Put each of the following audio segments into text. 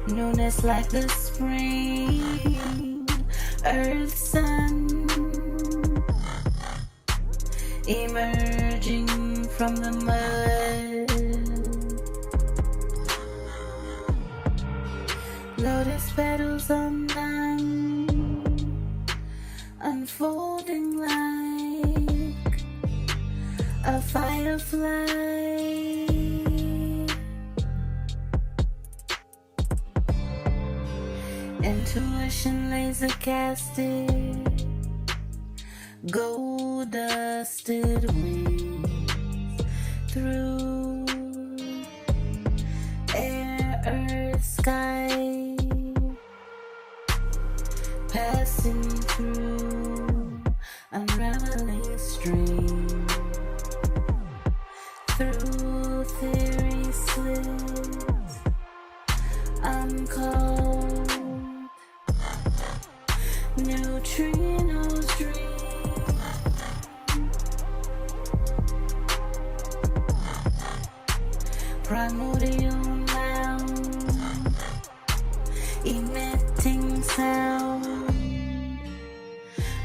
Newness like the spring, earth, sun, emerging from the mud. Lotus petals undone, unfolding like a firefly. Intuition laser casted, gold dusted wings through air, earth, sky, passing through unraveling stream, through theory slits, uncold neutrinos dream, primordial mound, emitting sound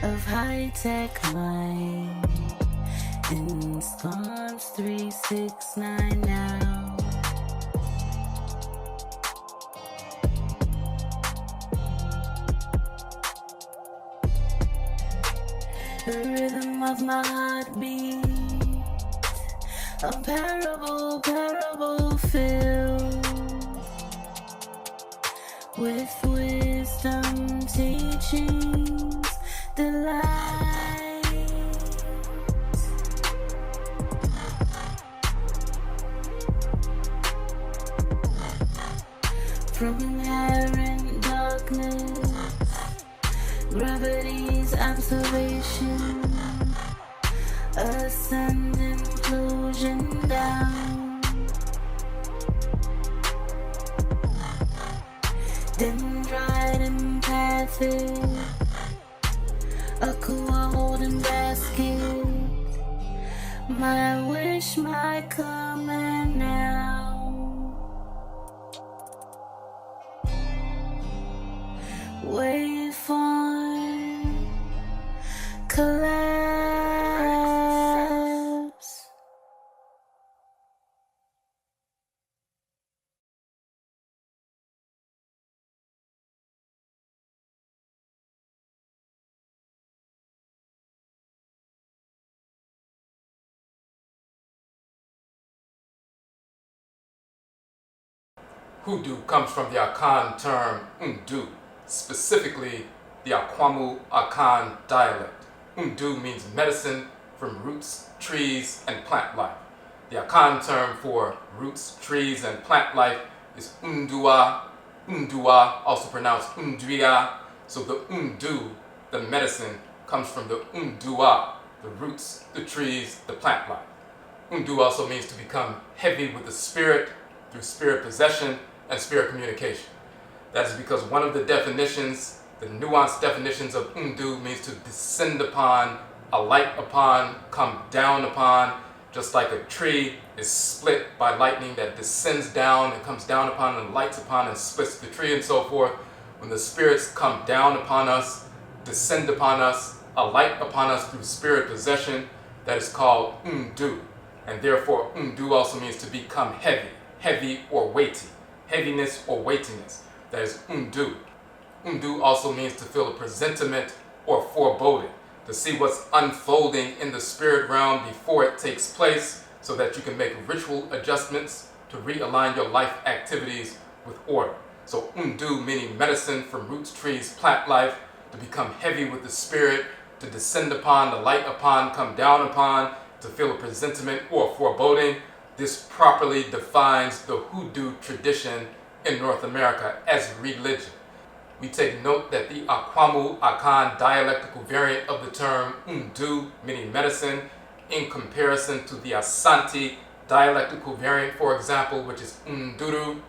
of high-tech mind, ensconced 369 now. The rhythm of my heartbeat, a parable filled with wisdom, teachings, delight. From inherent darkness, gravity's observation, ascend implosion down, dendrite empathic, a cool holding basket, my wish, my command now. Waveform collapse. Hoodoo comes from the Akan term undu, specifically the Akwamu Akan dialect. Undu means medicine from roots, trees, and plant life. The Akan term for roots, trees, and plant life is undua, also pronounced unduia. So the undu, the medicine, comes from the undua, the roots, the trees, the plant life. Undu also means to become heavy with the spirit through spirit possession and spirit communication. That is because one of the definitions, the nuanced definitions of undu, means to descend upon, alight upon, come down upon, just like a tree is split by lightning that descends down and comes down upon and lights upon and splits the tree and so forth. When the spirits come down upon us, descend upon us, alight upon us through spirit possession, that is called undu. And therefore undu also means to become heavy, heavy or weighty, heaviness or weightiness. That is undu. Undu also means to feel a presentiment or foreboding, to see what's unfolding in the spirit realm before it takes place, so that you can make ritual adjustments to realign your life activities with order. So undu meaning medicine from roots, trees, plant life, to become heavy with the spirit, to descend upon, to light upon, come down upon, to feel a presentiment or foreboding. This properly defines the Hoodoo tradition in North America as religion. we take note that the Akwamu Akan dialectical variant of the term undu, meaning medicine, in comparison to the Asante dialectical variant, for example, which is unduru.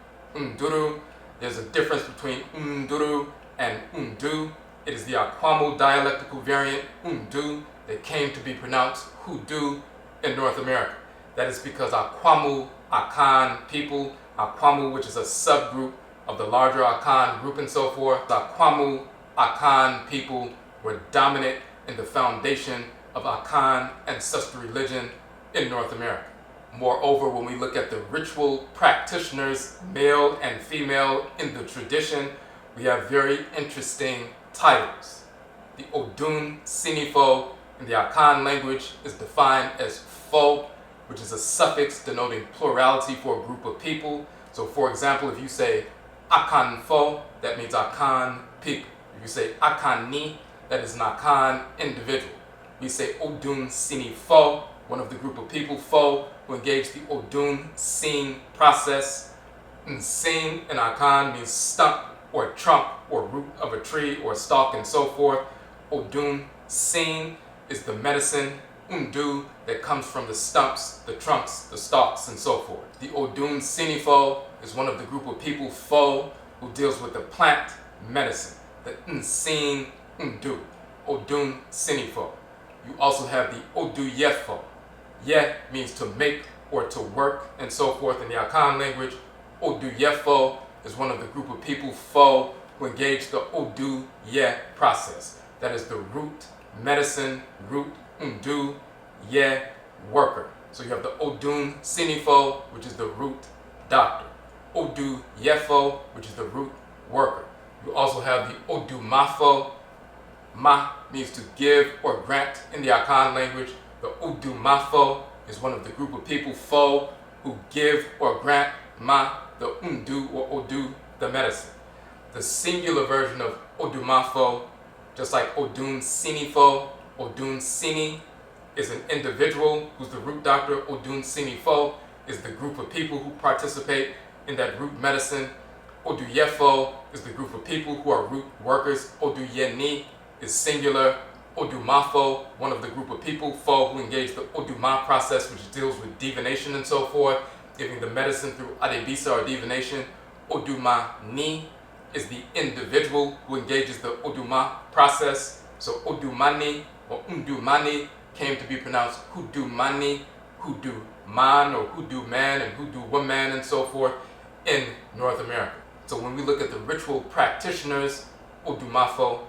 There's a difference between unduru and undu. It is the Akwamu dialectical variant, undu, that came to be pronounced hoodoo in North America. That is because Akwamu Akan people, Akwamu, which is a subgroup of the larger Akan group and so forth, the Akwamu Akan people were dominant in the foundation of Akan Ancestral Religion in North America. Moreover, when we look at the ritual practitioners, male and female, in the tradition, we have very interesting titles. The Odun Sinifo in the Akan language is defined as fo, which is a suffix denoting plurality for a group of people. So for example, if you say Akan fo, that means Akan people. If you say Akan ni, that is an Akan individual. We say Odun Sinifo, one of the group of people, fo, who engage the Odun Sin process. Sin in Akan means stump or trunk or root of a tree or stalk and so forth. Odun Sin is the medicine, undu, that comes from the stumps, the trunks, the stalks, and so forth. The Odun Sinifo is one of the group of people, fo, who deals with the plant medicine, the Nsin undu, Odun Sinifo. You also have the Odwirafo. Ye means to make or to work and so forth in the Akan language. Odwirafo is one of the group of people, fo, who engage the Odu Ye process. That is the root medicine, root undu, ye worker. So you have the Odun Sinifo, which is the root doctor. Odwirafo, which is the root worker. You also have the Odumafo. Ma means to give or grant in the Akan language. The Odumafo is one of the group of people, fo, who give or grant, ma, the undu or odu, the medicine. The singular version of Odumafo, just like Odun Sinifo, Odun Sini is an individual who's the root doctor. Odun Sinifo is the group of people who participate in that root medicine. Odwirafo is the group of people who are root workers. Oduyeni is singular. Odumafo, one of the group of people, fo, who engage the Oduma process, which deals with divination and so forth, giving the medicine through adebisa or divination. Odumani is the individual who engages the Oduma process. So Odumani or Undumani came to be pronounced Hoodumani, Hoodoo man or Hoodoo man and Hoodoo woman and so forth in North America. So when we look at the ritual practitioners, Odumafo,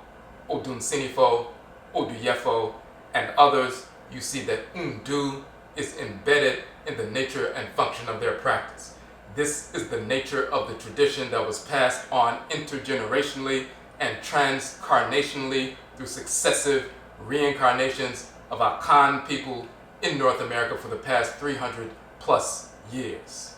Odun Sinifo, Odwirafo, and others, you see that undu is embedded in the nature and function of their practice. This is the nature of the tradition that was passed on intergenerationally and transcarnationally through successive reincarnations of Akan people in North America for the past 300 plus years.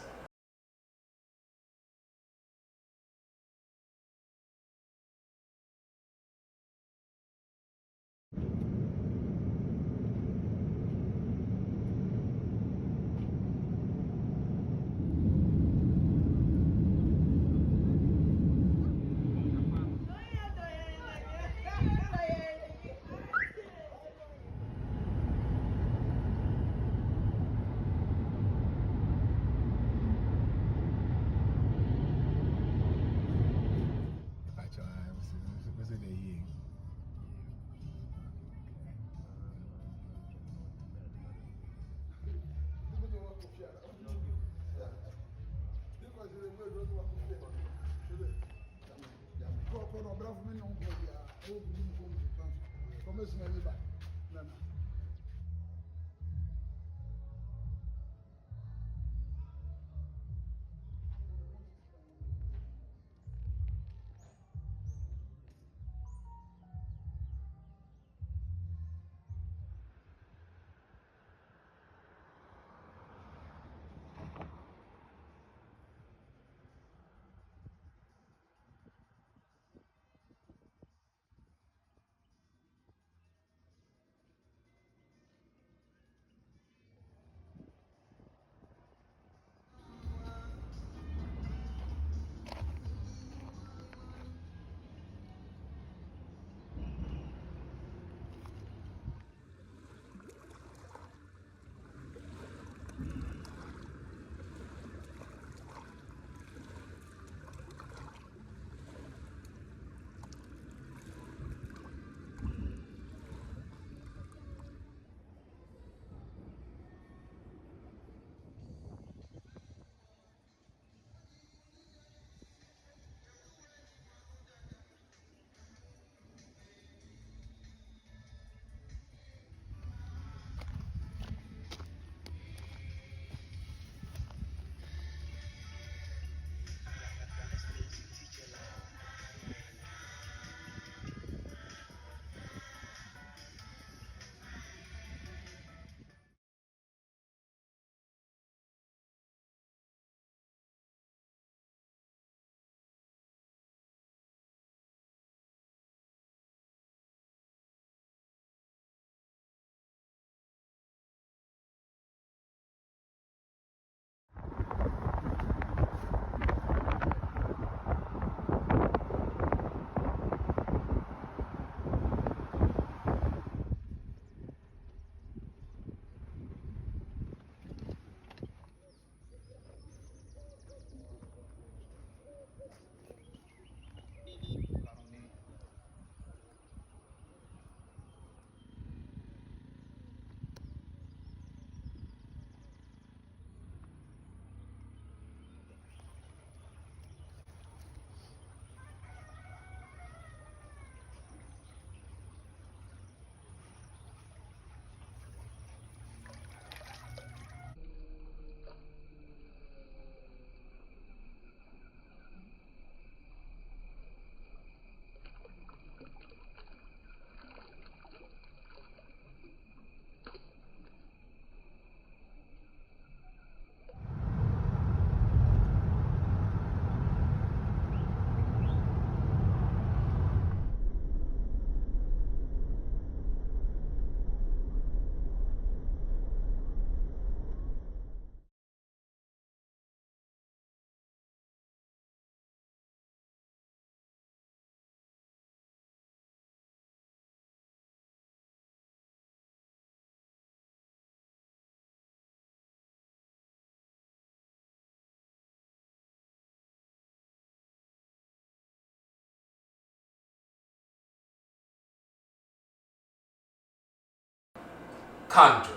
conjure,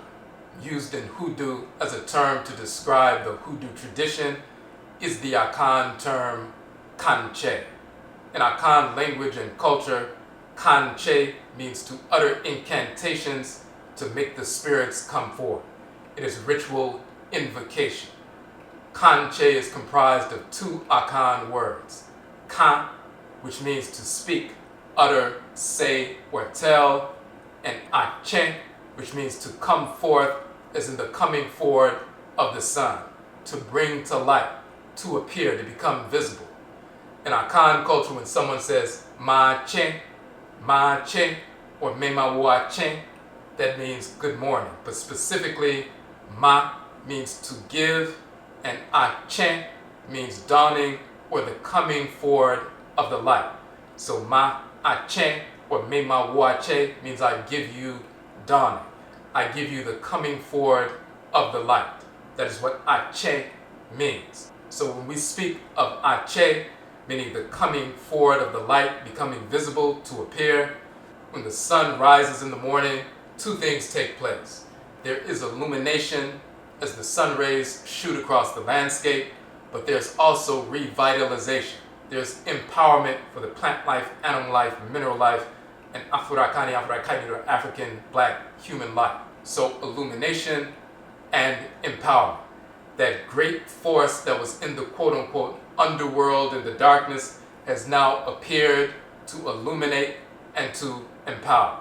used in Hoodoo as a term to describe the Hoodoo tradition, is the Akan term kankye. In Akan language and culture, kankye means to utter incantations to make the spirits come forth. It is ritual invocation. Kankye is comprised of two Akan words. Kan, which means to speak, utter, say, or tell, and Achen, which means to come forth, as in the coming forward of the sun, to bring to light, to appear, to become visible. In Akan culture, when someone says ma chen, or mema wa chen, that means good morning. But specifically, ma means to give, and achen means dawning or the coming forward of the light. So ma achen or mema wa che means I give you dawning. I give you the coming forward of the light. That is what ache means. So when we speak of ache, meaning the coming forward of the light, becoming visible, to appear, when the sun rises in the morning, two things take place. There is illumination as the sun rays shoot across the landscape, but there's also revitalization. There's empowerment for the plant life, animal life, mineral life, and Afuraka, Afuraitkait, or African black human life. So illumination and empowerment. That great force that was in the quote-unquote underworld and the darkness has now appeared to illuminate and to empower.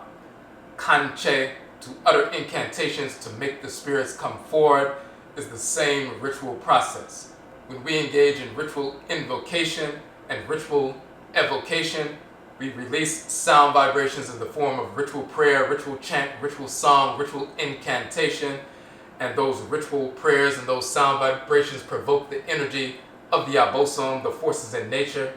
Kankye, to utter incantations to make the spirits come forward, is the same ritual process. When we engage in ritual invocation and ritual evocation, we release sound vibrations in the form of ritual prayer, ritual chant, ritual song, ritual incantation, and those ritual prayers and those sound vibrations provoke the energy of the abosom, the forces in nature,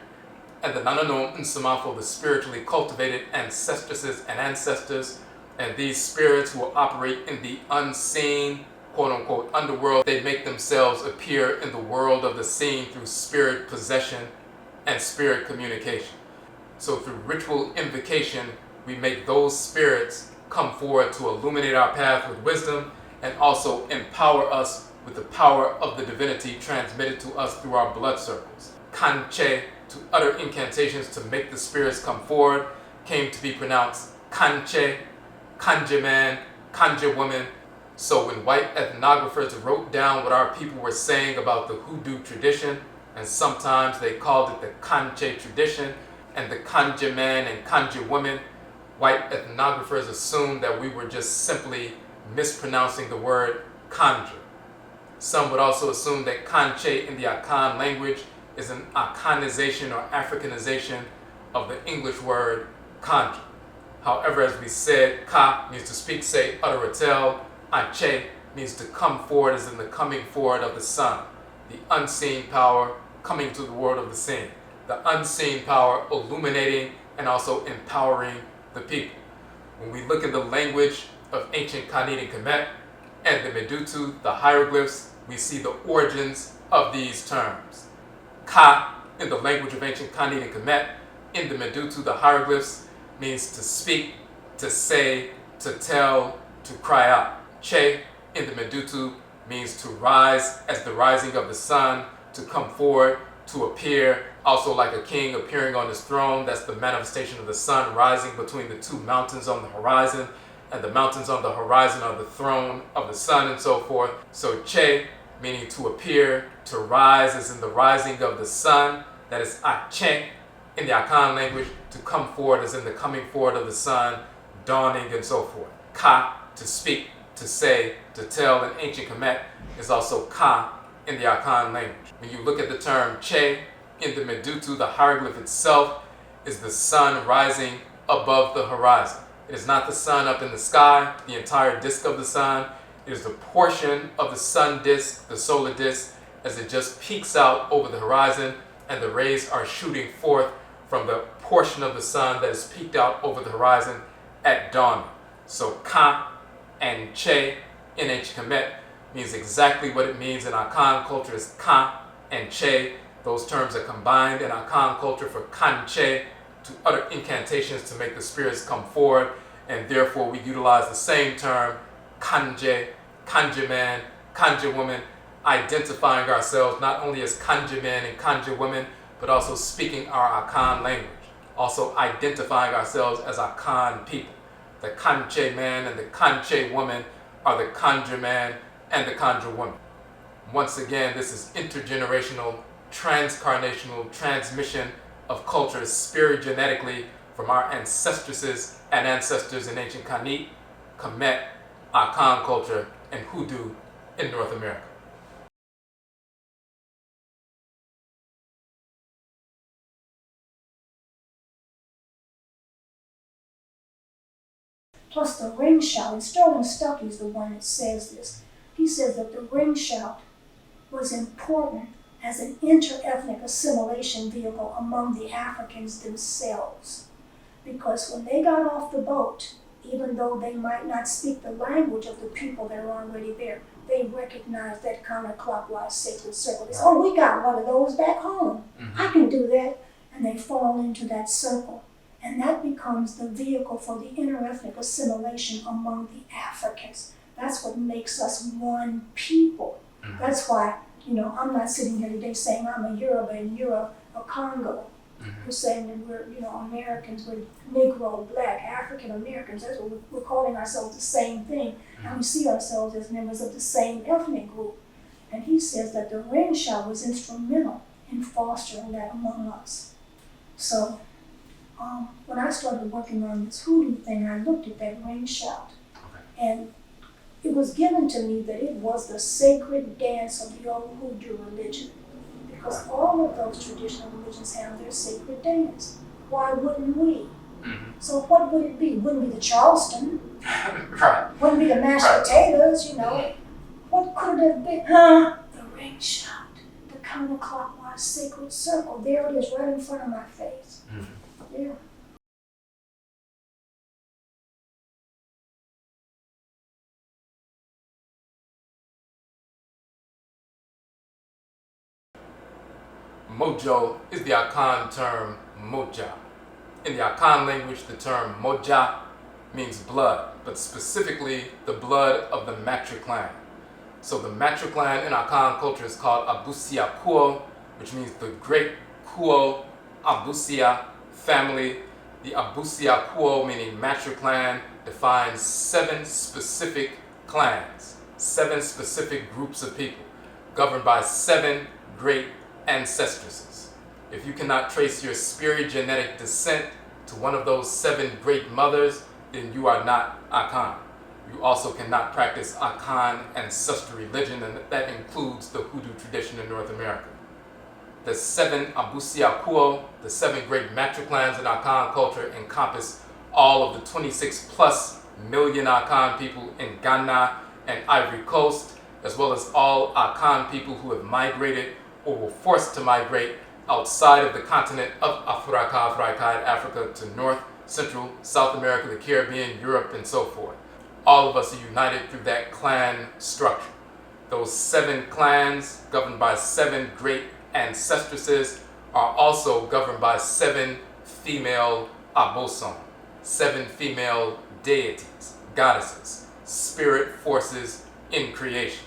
and the nananom nsamafo, the spiritually cultivated ancestresses and ancestors, and these spirits who will operate in the unseen, quote-unquote, underworld. They make themselves appear in the world of the seen through spirit possession and spirit communication. So through ritual invocation, we make those spirits come forward to illuminate our path with wisdom and also empower us with the power of the divinity transmitted to us through our blood circles. Kankye, to utter incantations to make the spirits come forward, came to be pronounced kankye, kanje man, kanje woman. So when white ethnographers wrote down what our people were saying about the Hoodoo tradition, and sometimes they called it the kankye tradition, and the kanje man and kanje woman, white ethnographers assumed that we were just simply mispronouncing the word conjure. Some would also assume that kankye in the Akan language is an Akanization or Africanization of the English word conjure. However, as we said, ka means to speak, say, utter, or tell. Ache means to come forward, as in the coming forward of the sun, the unseen power coming to the world of the seen. The unseen power illuminating and also empowering the people. When we look at the language of ancient Khanit and Kamit and the Medutu, the hieroglyphs, we see the origins of these terms. Ka, in the language of ancient Khanit and Kamit, in the Medutu, the hieroglyphs, means to speak, to say, to tell, to cry out. Che, in the Medutu, means to rise as the rising of the sun, to come forward, to appear, also like a king appearing on his throne. That's the manifestation of the sun rising between the two mountains on the horizon, and the mountains on the horizon are the throne of the sun, and so forth. So che, meaning to appear, to rise as in the rising of the sun. That is ache in the Akan language, to come forward as in the coming forward of the sun, dawning, and so forth. Ka, to speak, to say, to tell in ancient Kemet, is also ka in the Akan language. When you look at the term che in the Medutu, the hieroglyph itself is the sun rising above the horizon. It is not the sun up in the sky, the entire disk of the sun. It is the portion of the sun disk, the solar disk, as it just peeks out over the horizon, and the rays are shooting forth from the portion of the sun that is peeked out over the horizon at dawn. So ka and che in ancient Kemet means exactly what it means in Akan culture is ka and che. Those terms are combined in Akan culture for kankye, to utter incantations to make the spirits come forward, and therefore we utilize the same term Kanje, Kanje man, Kanje woman, identifying ourselves not only as Kanje men and Kanje women, but also speaking our Akan language, also identifying ourselves as Akan people. The Kanje man and the Kanje woman are the Conjure man and the Conjure woman. Once again, this is intergenerational, transcarnational transmission of cultures spiri-genetically from our ancestresses and ancestors in ancient Khanit, Kamit, Akan culture, and Hoodoo in North America. Plus the ring shout, and Sterling Stuckey is the one that says this. He says that the ring shout was important as an inter-ethnic assimilation vehicle among the Africans themselves. Because when they got off the boat, even though they might not speak the language of the people that are already there, they recognized that counterclockwise sacred circle. They say, oh, we got one of those back home. I can do that. And they fall into that circle. And that becomes the vehicle for the inter-ethnic assimilation among the Africans. That's what makes us one people. That's why, I'm not sitting here today saying I'm a Yoruba and you're a Congo. We're saying that we're, Americans, we're Negro, Black, African Americans. That's what we're calling ourselves the same thing. And we see ourselves as members of the same ethnic group. And he says that the ring shout was instrumental in fostering that among us. So, when I started working on this hoodoo thing, I looked at that ring shout. And it was given to me that it was the sacred dance of the old hoodoo religion. Because all of those traditional religions have their sacred dance. Why wouldn't we? So what would it be? It wouldn't be the Charleston. Right. Wouldn't be the mashed potatoes, What could it have been? The ring shout, the counterclockwise sacred circle. There it is right in front of my face. Yeah. Mojo is the Akan term mogya. In the Akan language, the term mogya means blood, but specifically the blood of the Matri clan. So the Matri clan in Akan culture is called Abusia Kuo, which means the great Kuo Abusia family. The Abusia Kuo, meaning Matri clan, defines 7 specific clans, 7 specific groups of people, governed by 7 great ancestresses. If you cannot trace your spiri-genetic descent to one of those 7 great mothers, then you are not Akan. You also cannot practice Akan Ancestral Religion, and that includes the Hoodoo tradition in North America. The 7 Abusia Kuo, the 7 great Matri clans in Akan culture, encompass all of the 26+ million Akan people in Ghana and Ivory Coast, as well as all Akan people who have migrated or were forced to migrate outside of the continent of Afuraka, Afuraitkait, Africa to North, Central, South America, the Caribbean, Europe, and so forth. All of us are united through that clan structure. Those 7 clans, governed by 7 great ancestresses, are also governed by 7 female aboson, 7 female deities, goddesses, spirit forces in creation.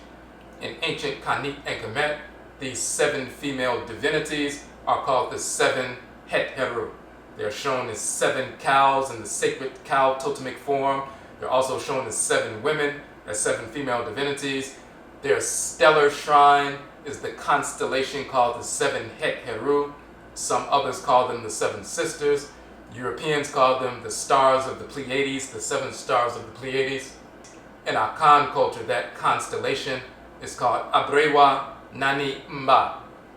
In ancient Khanit and Kamit, these 7 female divinities are called the 7 het heru. They are shown as 7 cows in the sacred cow totemic form. They're also shown as 7 women, as 7 female divinities. Their stellar shrine is the constellation called the 7 het heru. Some others call them the 7 sisters. Europeans call them the stars of the Pleiades, the 7 stars of the Pleiades. In Akan culture, that constellation is called Abrewa Nani Mba,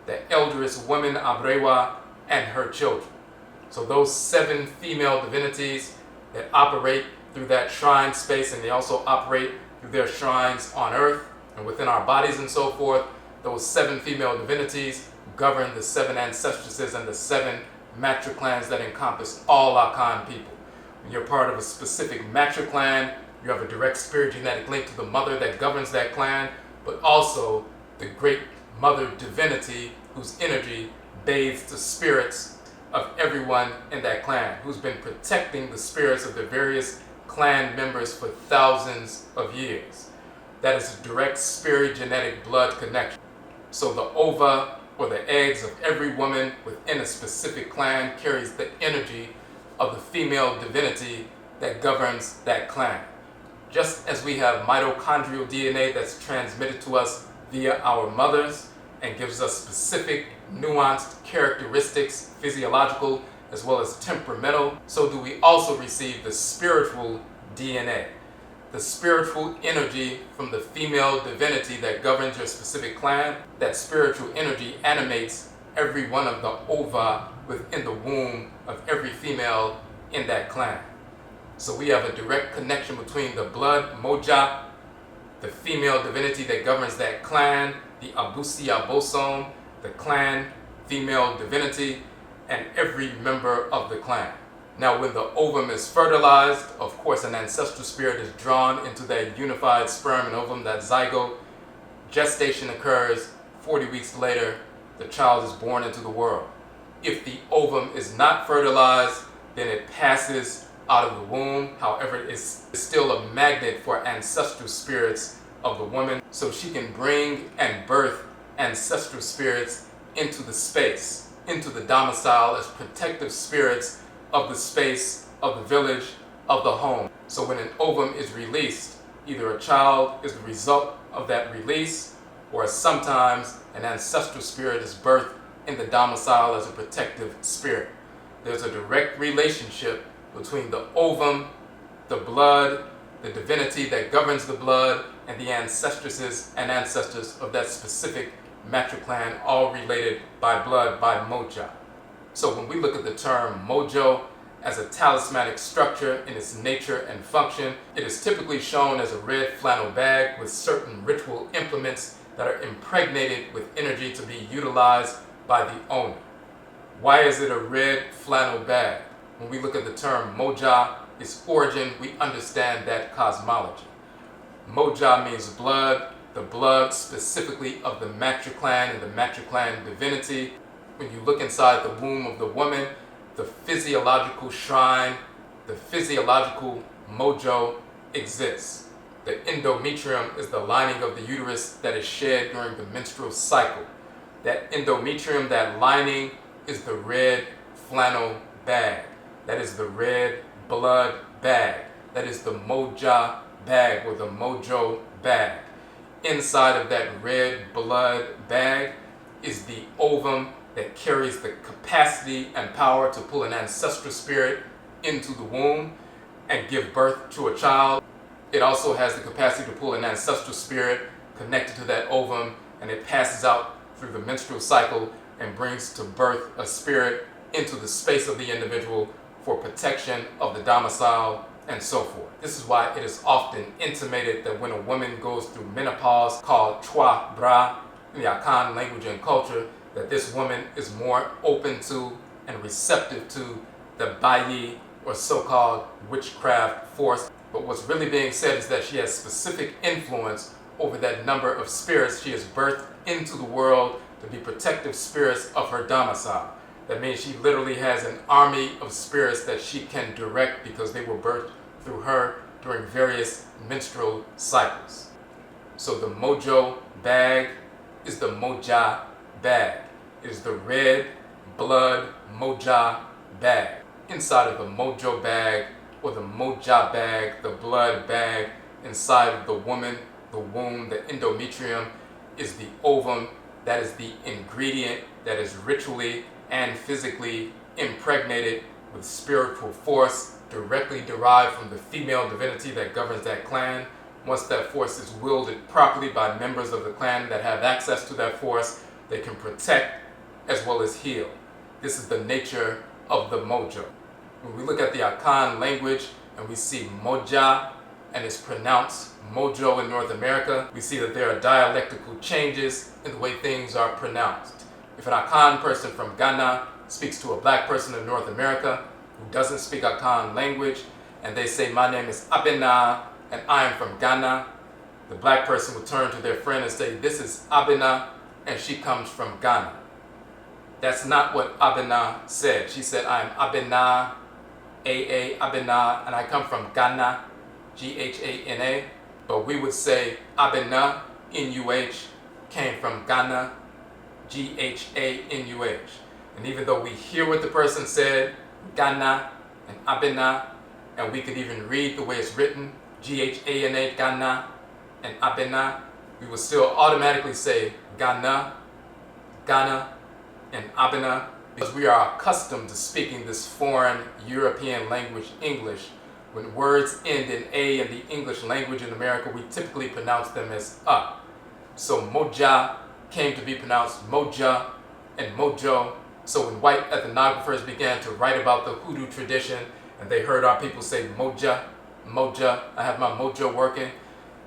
the elderest woman Abrewa and her children. So those 7 female divinities that operate through that shrine space, and they also operate through their shrines on earth and within our bodies and so forth, those 7 female divinities govern the 7 ancestresses and the 7 Matri clans that encompass all Akan people. When you're part of a specific Matri clan, you have a direct spiri-genetic link to the mother that governs that clan, but also the great mother divinity whose energy bathes the spirits of everyone in that clan, who's been protecting the spirits of the various clan members for thousands of years. That is a direct spiri-genetic blood connection. So the ova or the eggs of every woman within a specific clan carries the energy of the female divinity that governs that clan. Just as we have mitochondrial DNA that's transmitted to us via our mothers and gives us specific, nuanced characteristics, physiological as well as temperamental, so do we also receive the spiritual DNA. The spiritual energy from the female divinity that governs your specific clan. That spiritual energy animates every one of the ova within the womb of every female in that clan. So we have a direct connection between the blood mogya, the female divinity that governs that clan, the abusia bosom, the clan female divinity, and every member of the clan. Now, when the ovum is fertilized, of course, an ancestral spirit is drawn into that unified sperm and ovum, that zygote. Gestation occurs. 40 weeks later, the child is born into the world. If the ovum is not fertilized, then it passes out of the womb. However, it's still a magnet for ancestral spirits of the woman, so she can bring and birth ancestral spirits into the space, into the domicile as protective spirits of the space, of the village, of the home. So when an ovum is released, either a child is the result of that release, or sometimes an ancestral spirit is birthed in the domicile as a protective spirit. There's a direct relationship between the ovum, the blood, the divinity that governs the blood, and the ancestresses and ancestors of that specific matriclan, all related by blood, by mogya. So when we look at the term mojo as a talismanic structure in its nature and function, it is typically shown as a red flannel bag with certain ritual implements that are impregnated with energy to be utilized by the owner. Why is it a red flannel bag? When we look at the term mogya, its origin, we understand that cosmology. Mogya means blood, the blood specifically of the matriclan and the matriclan divinity. When you look inside the womb of the woman, the physiological shrine, the physiological mojo exists. The endometrium is the lining of the uterus that is shed during the menstrual cycle. That endometrium, that lining, is the red flannel bag. That is the red blood bag. That is the mogya bag or the mojo bag. Inside of that red blood bag is the ovum that carries the capacity and power to pull an ancestral spirit into the womb and give birth to a child. It also has the capacity to pull an ancestral spirit connected to that ovum, and it passes out through the menstrual cycle and brings to birth a spirit into the space of the individual for protection of the domicile and so forth. This is why it is often intimated that when a woman goes through menopause, called chwa bra in the Akan language and culture, that this woman is more open to and receptive to the bayi, or so-called witchcraft force. But what's really being said is that she has specific influence over that number of spirits she has birthed into the world to be protective spirits of her domicile. That means she literally has an army of spirits that she can direct because they were birthed through her during various menstrual cycles. So the mojo bag is the mogya bag. It is the red blood mogya bag. Inside of the mojo bag or the mogya bag, the blood bag, inside of the woman, the womb, the endometrium, is the ovum. That is the ingredient that is ritually and physically impregnated with spiritual force directly derived from the female divinity that governs that clan. Once that force is wielded properly by members of the clan that have access to that force, they can protect as well as heal. This is the nature of the mojo. When we look at the Akan language and we see mogya and it's pronounced mojo in North America, we see that there are dialectical changes in the way things are pronounced. If an Akan person from Ghana speaks to a black person in North America who doesn't speak Akan language, and they say, "My name is Abena and I am from Ghana," the black person would turn to their friend and say, "This is Abena and she comes from Ghana." That's not what Abena said. She said, "I am Abena A-A, Abena, and I come from Ghana, G-H-A-N-A, but we would say Abena, N-U-H, came from Ghana, G-H-A-N-U-H. And even though we hear what the person said, Ghana and Abena, and we could even read the way it's written, G-H-A-N-A, Ghana and Abena, we will still automatically say Ghana, Ghana, and Abena, because we are accustomed to speaking this foreign European language, English. When words end in A in the English language in America, we typically pronounce them as So mogya came to be pronounced moja and mojo. So when white ethnographers began to write about the Hoodoo tradition and they heard our people say moja, moja, I have my mojo working,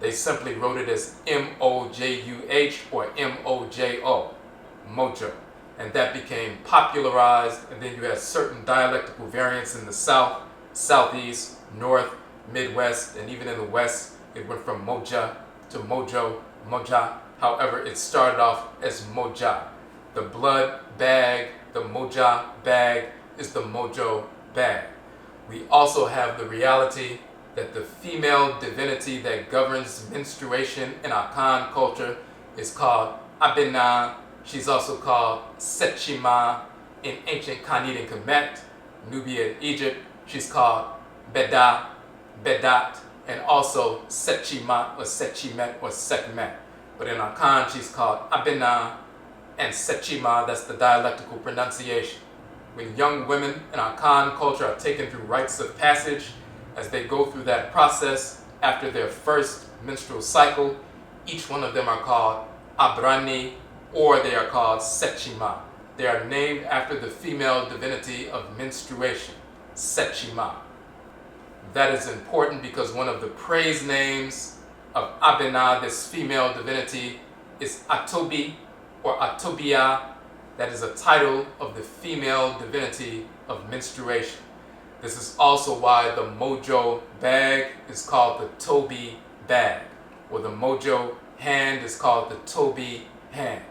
they simply wrote it as M-O-J-U-H or M-O-J-O, mojo. And that became popularized, and then you had certain dialectical variants in the South, Southeast, North, Midwest, and even in the West, it went from moja to mojo, moja. However, it started off as moja. The blood bag, the moja bag, is the mojo bag. We also have the reality that the female divinity that governs menstruation in Akan culture is called Abena. She's also called Setchima in ancient Khanit and Kamit, Nubia and Egypt. She's called Beda, Bedat, and also Setchima or Setchimet or Sekmet. But in Akan, she's called Abena and Setchima. That's the dialectical pronunciation. When young women in Akan culture are taken through rites of passage, as they go through that process after their first menstrual cycle, each one of them are called Abrani, or they are called Setchima. They are named after the female divinity of menstruation, Setchima. That is important because one of the praise names of Abena, this female divinity, is Atobi or Atobia. That is a title of the female divinity of menstruation. This is also why the mojo bag is called the Tobi bag, or the mojo hand is called the Tobi hand.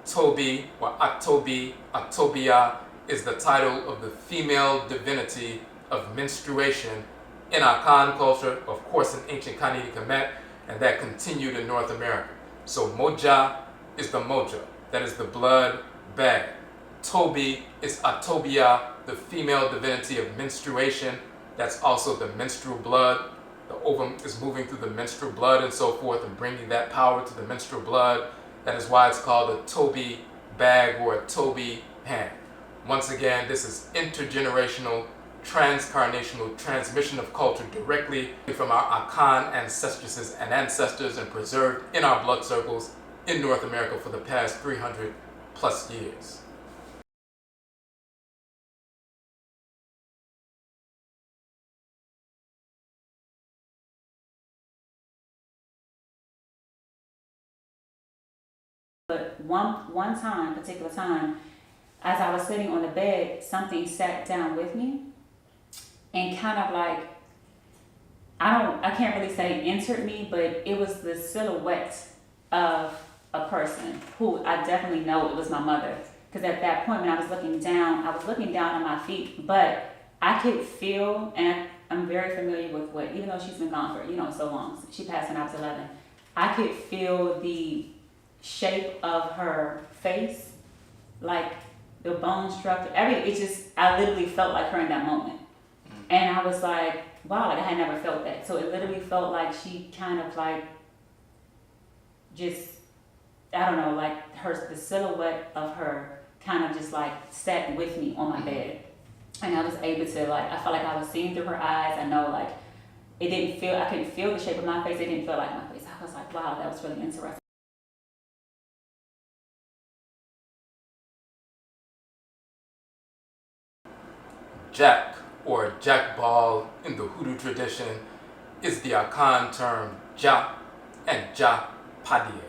Tobi or Atobi, Atobia is the title of the female divinity of menstruation in Akan culture, of course in ancient Khanit and Kamit, and that continued in North America. So moja is the mojo, that is the blood bag. Tobi is Atobia, the female divinity of menstruation. That's also the menstrual blood. The ovum is moving through the menstrual blood and so forth and bringing that power to the menstrual blood. That is why it's called a Tobi bag or a Tobi hand. Once again, this is intergenerational, transcarnational transmission of culture directly from our Akan ancestresses and ancestors and preserved in our blood circles in North America for the past 300 plus years. But one time, particular time, as I was sitting on the bed, something sat down with me and kind of like, I can't really say entered me, but it was the silhouette of a person who I definitely know it was my mother. Because at that point when I was looking down on my feet, but I could feel, and I'm very familiar with what, even though she's been gone for, so long, she passed when I was 11, I could feel the shape of her face, like the bone structure, I literally felt like her in that moment. And I was like, wow, like I had never felt that. So it literally felt like she kind of like, just, I don't know, like the silhouette of her kind of just like sat with me on my bed. And I was able to I felt like I was seeing through her eyes. I know like, I couldn't feel the shape of my face. It didn't feel like my face. I was like, wow, that was really interesting. Jack, or jack ball in the Hoodoo tradition, is the Akan term ja and gyapade.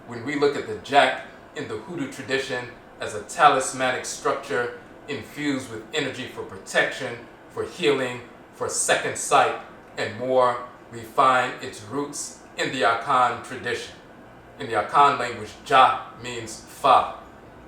When we look at the jack in the Hoodoo tradition as a talismanic structure infused with energy for protection, for healing, for second sight, and more, we find its roots in the Akan tradition. In the Akan language, ja means father.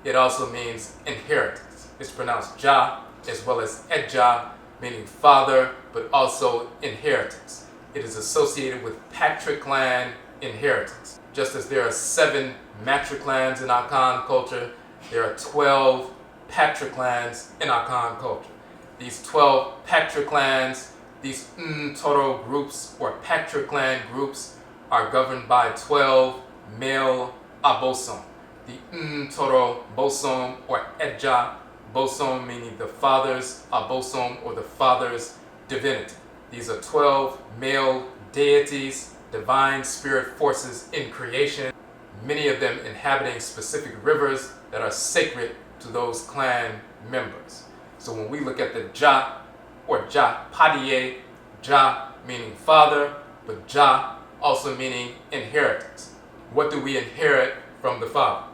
It also means inheritance. It's pronounced ja as well as edja, meaning father, but also inheritance. It is associated with patriclan inheritance. Just as there are 7 matriclans in Akan culture, there are 12 patriclans in Akan culture. These 12 patriclans, these Toro groups or patriclan groups, are governed by 12 male abosom. The Toro bosom or Eja bosom, meaning the father's abosom or the father's divinity. These are 12 male deities, divine spirit forces in creation, many of them inhabiting specific rivers that are sacred to those clan members. So when we look at the Ja or gyapade, Ja meaning father, but Ja also meaning inheritance. What do we inherit from the father?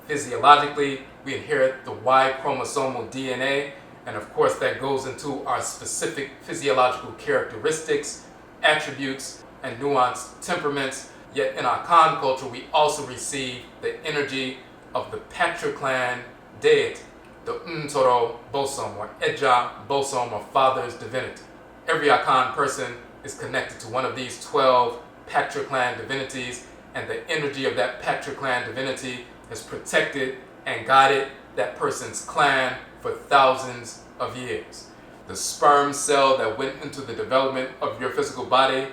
Physiologically, we inherit the Y chromosomal DNA, and of course that goes into our specific physiological characteristics, attributes, and nuanced temperaments. Yet in our Akan culture, we also receive the energy of the patriclan deity, the Toro bosom or Eja bosom or father's divinity. Every Akan person is connected to one of these 12 patriclan divinities, and the energy of that patriclan divinity has protected and guided that person's clan for thousands of years. The sperm cell that went into the development of your physical body,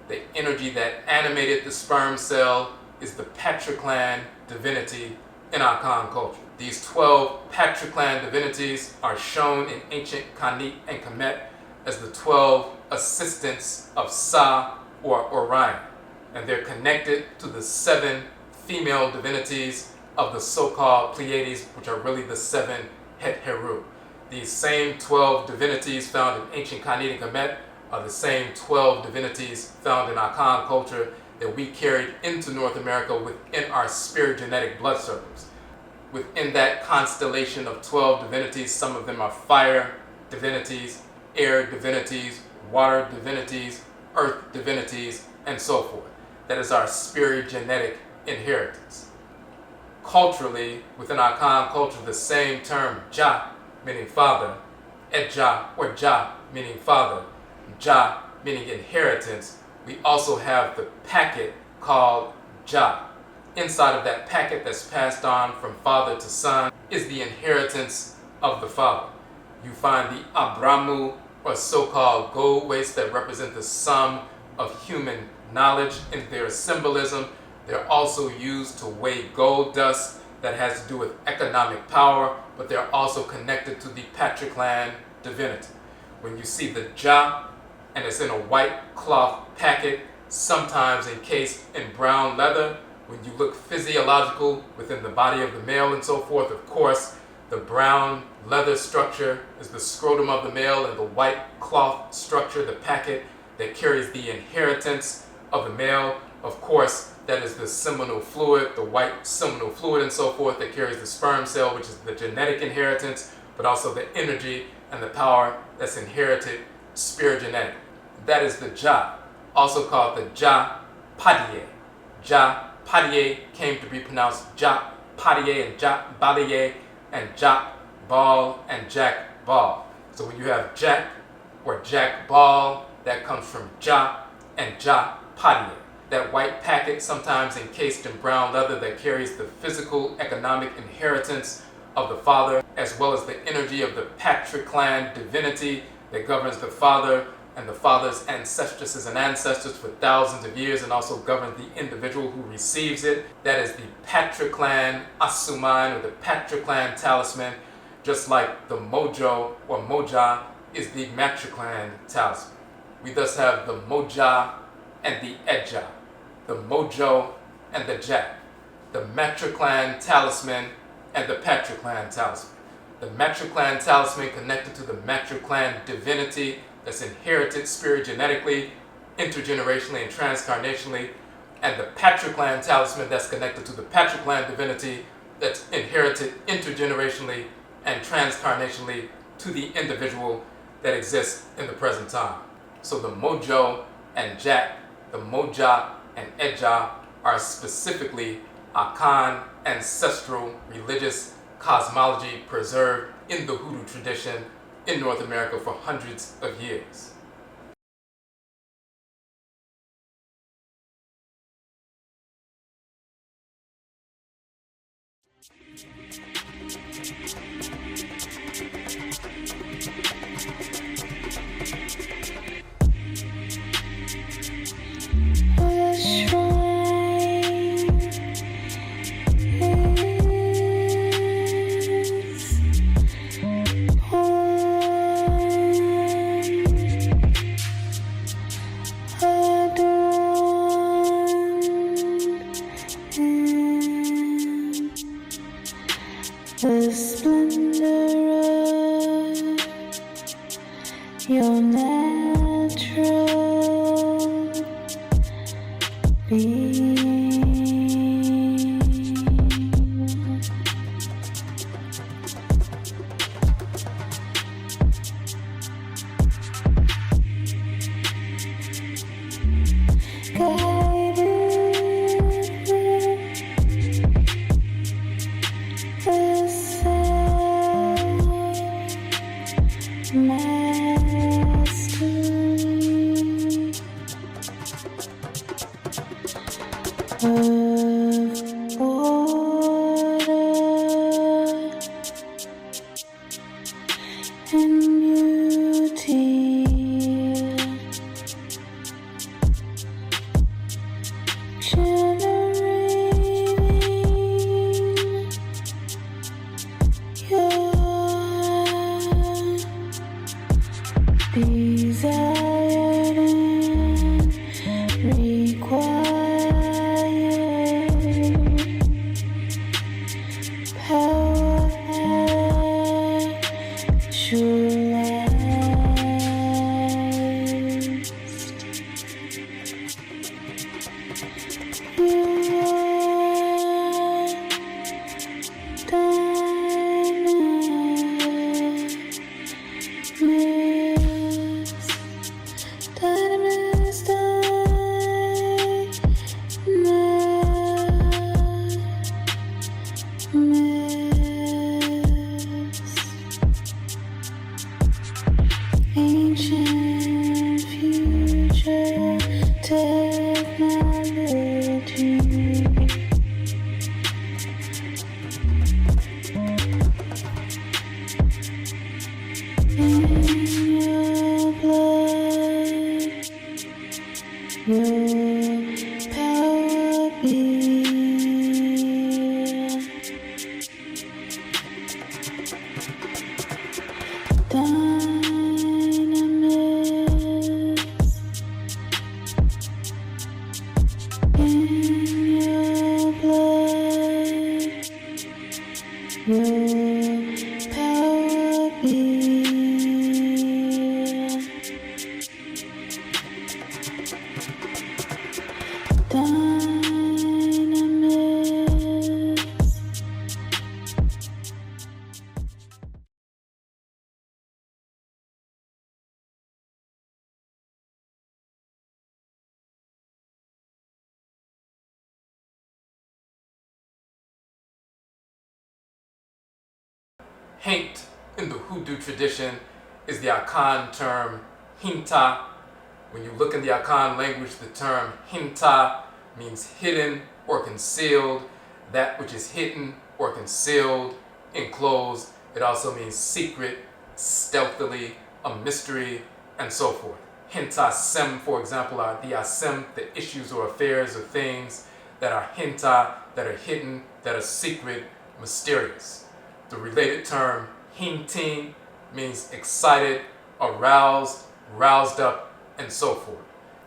the energy that animated the sperm cell is the patriclan divinity in our Akan culture. These 12 patriclan divinities are shown in ancient Khanit and Kamit as the 12 assistants of Sa or Orion, and they're connected to the 7 female divinities of the so-called Pleiades, which are really the 7 Het Heru. These same 12 divinities found in ancient Khanit and Kamit are the same 12 divinities found in Akan culture that we carried into North America within our spiri-genetic blood circles. Within that constellation of 12 divinities, some of them are fire divinities, air divinities, water divinities, earth divinities, and so forth. That is our spiri-genetic inheritance. Culturally, within our Akan culture, the same term, Ja, meaning father, Eja or Ja, meaning father, Ja, meaning inheritance, we also have the packet called Ja. Inside of that packet that's passed on from father to son is the inheritance of the father. You find the Abramu, or so-called gold weights that represent the sum of human knowledge in their symbolism. They're also used to weigh gold dust that has to do with economic power, but they're also connected to the patriclan divinity. When you see the Ja, and it's in a white cloth packet, sometimes encased in brown leather, when you look physiological within the body of the male and so forth, of course, the brown leather structure is the scrotum of the male, and the white cloth structure, the packet that carries the inheritance of the male, of course, that is the seminal fluid, the white seminal fluid and so forth that carries the sperm cell, which is the genetic inheritance, but also the energy and the power that's inherited spiri-genetic. That is the Ja, also called the gyapade. Gyapade came to be pronounced Japade and Japbalaye and Jakbal and Jakbal. So when you have Jack or Jakbal, that comes from Ja and Japade. That white packet, sometimes encased in brown leather, that carries the physical, economic inheritance of the father, as well as the energy of the patriclan divinity that governs the father and the father's ancestresses and ancestors for thousands of years, and also governs the individual who receives it. That is the patriclan asuman, or the patriclan talisman, just like the Mojo or Mogya is the matriclan talisman. We thus have the Mogya and the Eja, the Mojo and the Jack, the matriclan talisman and the patriclan talisman. The matriclan talisman connected to the matriclan divinity that's inherited spiri-genetically, intergenerationally, and transcarnationally, and the patriclan talisman that's connected to the patriclan divinity that's inherited intergenerationally and transcarnationally to the individual that exists in the present time. So the Mojo and Jack, the Mogya and Eja, are specifically Akan ancestral religious cosmology preserved in the Hoodoo tradition in North America for hundreds of years. The splendor of your natural being. Ancient future technology. In your blood, your power be. Haint in the Hoodoo tradition is the Akan term hinta. When you look in the Akan language, the term hinta means hidden or concealed, that which is hidden or concealed, enclosed. It also means secret, stealthily, a mystery, and so forth. Hinta sem, for example, are the asem, the issues or affairs or things that are hinta, that are hidden, that are secret, mysterious. The related term hintin means excited, aroused, roused up, and so forth.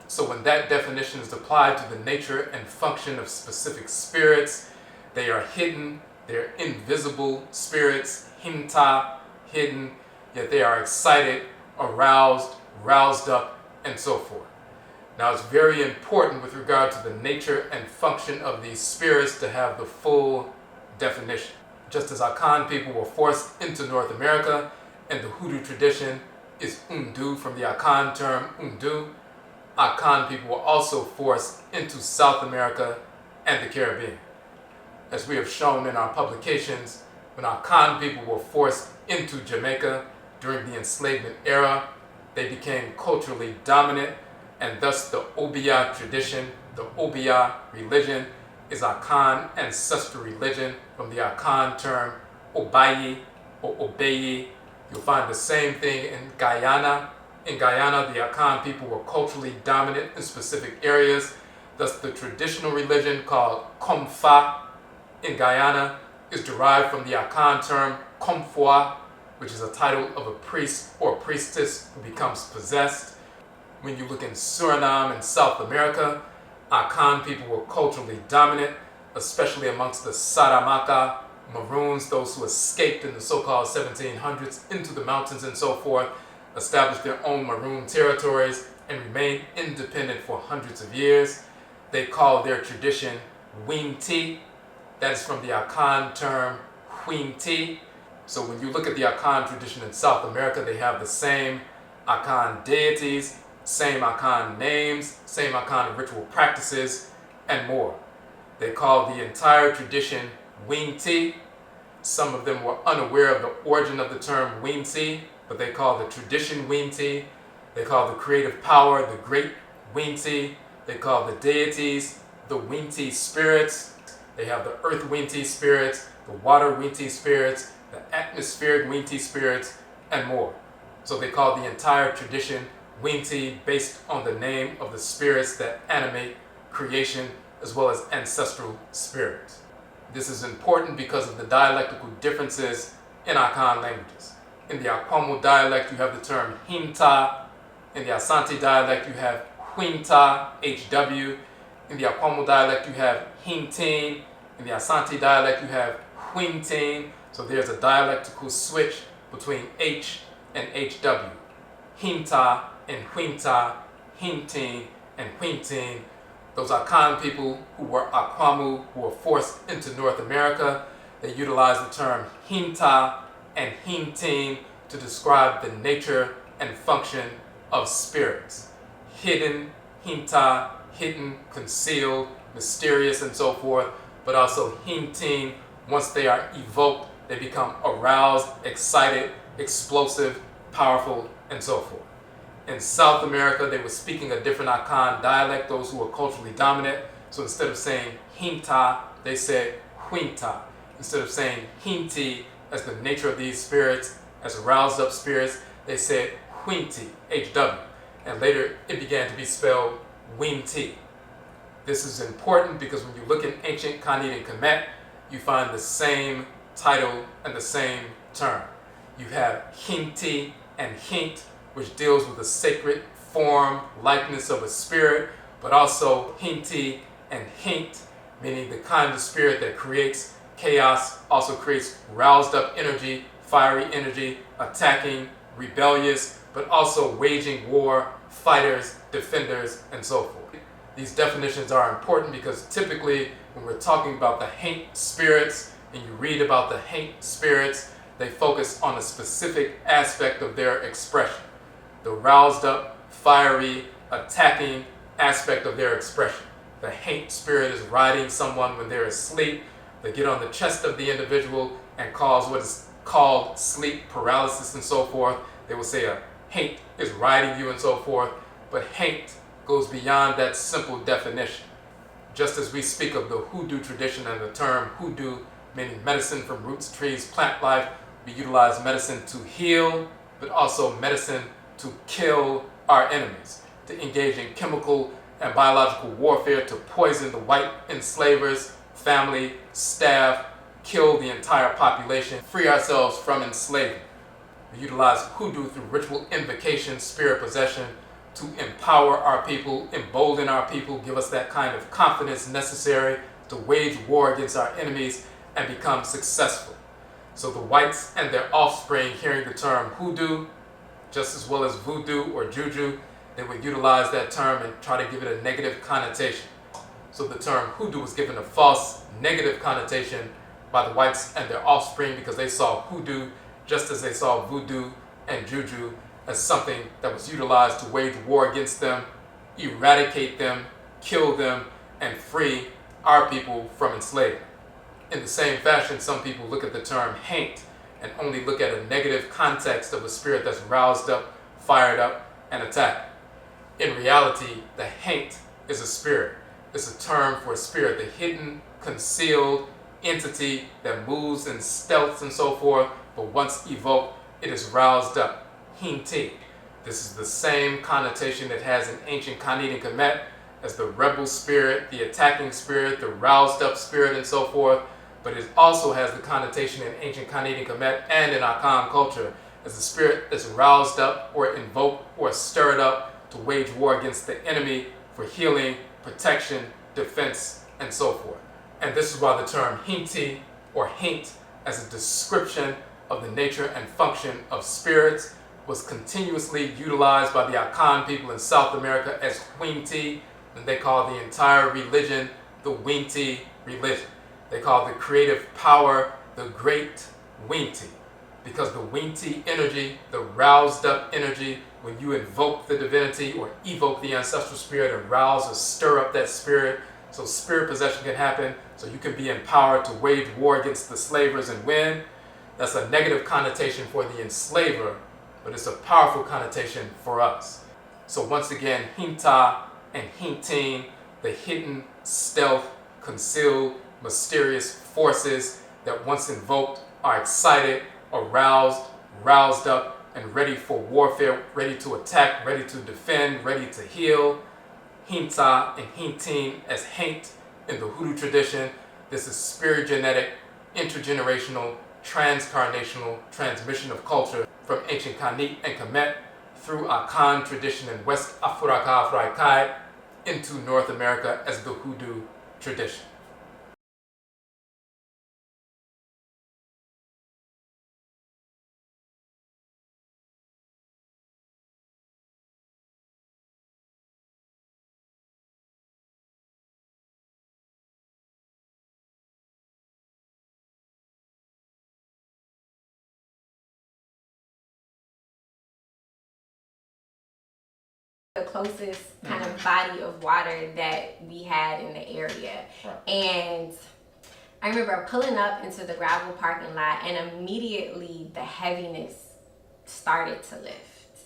So when that definition is applied to the nature and function of specific spirits, they are hidden, they're invisible spirits, hinta, hidden, yet they are excited, aroused, roused up, and so forth. Now it's very important with regard to the nature and function of these spirits to have the full definition. Just as Akan people were forced into North America, and the Hoodoo tradition is undu from the Akan term undu, Akan people were also forced into South America and the Caribbean. As we have shown in our publications, when Akan people were forced into Jamaica, During the enslavement era, they became culturally dominant, and thus the Obia tradition, the Obia religion, is Akan Ancestral Religion from the Akan term Obayi or Obeyi. You'll find the same thing in Guyana. In Guyana, the Akan people were culturally dominant in specific areas. Thus, the traditional religion called Komfa in Guyana is derived from the Akan term Komfwa, which is a title of a priest or priestess who becomes possessed. When you look in Suriname and South America, Akan people were culturally dominant, especially amongst the Saramaka Maroons, those who escaped in the so-called 1700s into the mountains and so forth, established their own Maroon territories, and remained independent for hundreds of years. They call their tradition Winti. That is from the Akan term Huinti. So when you look at the Akan tradition in South America, they have the same Akan deities, same Akan names, same Akan ritual practices, and more. They call the entire tradition Winti. Some of them were unaware of the origin of the term Winti, but they call the tradition Winti. They call the creative power the Great Winti. They call the deities the Winti spirits. They have the earth Winti spirits, the water Winti spirits, the atmospheric Winti spirits, and more. So they call the entire tradition Winti based on the name of the spirits that animate creation, as well as ancestral spirits. This is important because of the dialectical differences in Akan languages. In the Akwamu dialect, you have the term hinta. In the Asante dialect, you have huinta, HW. In the Akwamu dialect, you have hintin. In the Asante dialect, you have huintin. So there's a dialectical switch between H and HW. Hinta and huinta, hintin and huintin. Those Akan people who were Akwamu, who were forced into North America, they utilized the term hinta and hintin to describe the nature and function of spirits. Hidden, hinta, hidden, concealed, mysterious, and so forth, but also hintin, once they are evoked, they become aroused, excited, explosive, powerful, and so forth. In South America, they were speaking a different Akan dialect, those who were culturally dominant. So instead of saying hinta, they said huinta. Instead of saying hinti as the nature of these spirits, as aroused up spirits, they said huinti, HW. And later it began to be spelled winti. This is important because when you look in ancient Khanit and Kamit, you find the same title and the same term. You have hinti and hint, which deals with the sacred form, likeness of a spirit, but also hinti and hint, meaning the kind of spirit that creates chaos, also creates roused up energy, fiery energy, attacking, rebellious, but also waging war, fighters, defenders, and so forth. These definitions are important because typically when we're talking about the haint spirits, and you read about the haint spirits, they focus on a specific aspect of their expression. The roused up, fiery, attacking aspect of their expression. The haint spirit is riding someone when they're asleep. They get on the chest of the individual and cause what is called sleep paralysis and so forth. They will say a haint is riding you and so forth, but haint goes beyond that simple definition. Just as we speak of the hoodoo tradition and the term hoodoo, meaning medicine from roots, trees, plant life, we utilize medicine to heal, but also medicine to kill our enemies, to engage in chemical and biological warfare, to poison the white enslavers, family, staff, kill the entire population, free ourselves from enslavement. We utilize hoodoo through ritual invocation, spirit possession, to empower our people, embolden our people, give us that kind of confidence necessary to wage war against our enemies and become successful. So the whites and their offspring, hearing the term hoodoo, just as well as voodoo or juju, they would utilize that term and try to give it a negative connotation. So the term hoodoo was given a false negative connotation by the whites and their offspring because they saw hoodoo just as they saw voodoo and juju as something that was utilized to wage war against them, eradicate them, kill them, and free our people from enslavement. In the same fashion, some people look at the term haint and only look at a negative context of a spirit that's roused up, fired up, and attacked. In reality, the haint is a spirit. It's a term for a spirit, the hidden, concealed entity that moves in stealth and so forth, but once evoked, it is roused up. Hintin. This is the same connotation it has in ancient Khanit and Kamit as the rebel spirit, the attacking spirit, the roused up spirit, and so forth. But it also has the connotation in ancient Khanit and Kamit and in Akan culture as the spirit that's roused up or invoked or stirred up to wage war against the enemy for healing, protection, defense, and so forth. And this is why the term hinti or haint as a description of the nature and function of spirits was continuously utilized by the Akan people in South America as winti, and they call the entire religion the winti religion. They call the creative power the great winti, because the winti energy, the roused up energy, when you invoke the divinity or evoke the ancestral spirit and rouse or stir up that spirit so spirit possession can happen, so you can be empowered to wage war against the slavers and win. That's a negative connotation for the enslaver, but it's a powerful connotation for us. So once again, hinta and hintin, the hidden, stealth, concealed, mysterious forces that once invoked are excited, aroused, roused up, and ready for warfare, ready to attack, ready to defend, ready to heal. Hinta and hintin as haint in the Hoodoo tradition. This is spiri-genetic, intergenerational, transcarnational transmission of culture from ancient Khanit and Kamit through Akan tradition in West Afuraka, Afuraitkait into North America as the Hoodoo tradition. The closest kind of body of water that we had in the area. Right. And I remember pulling up into the gravel parking lot, and immediately the heaviness started to lift.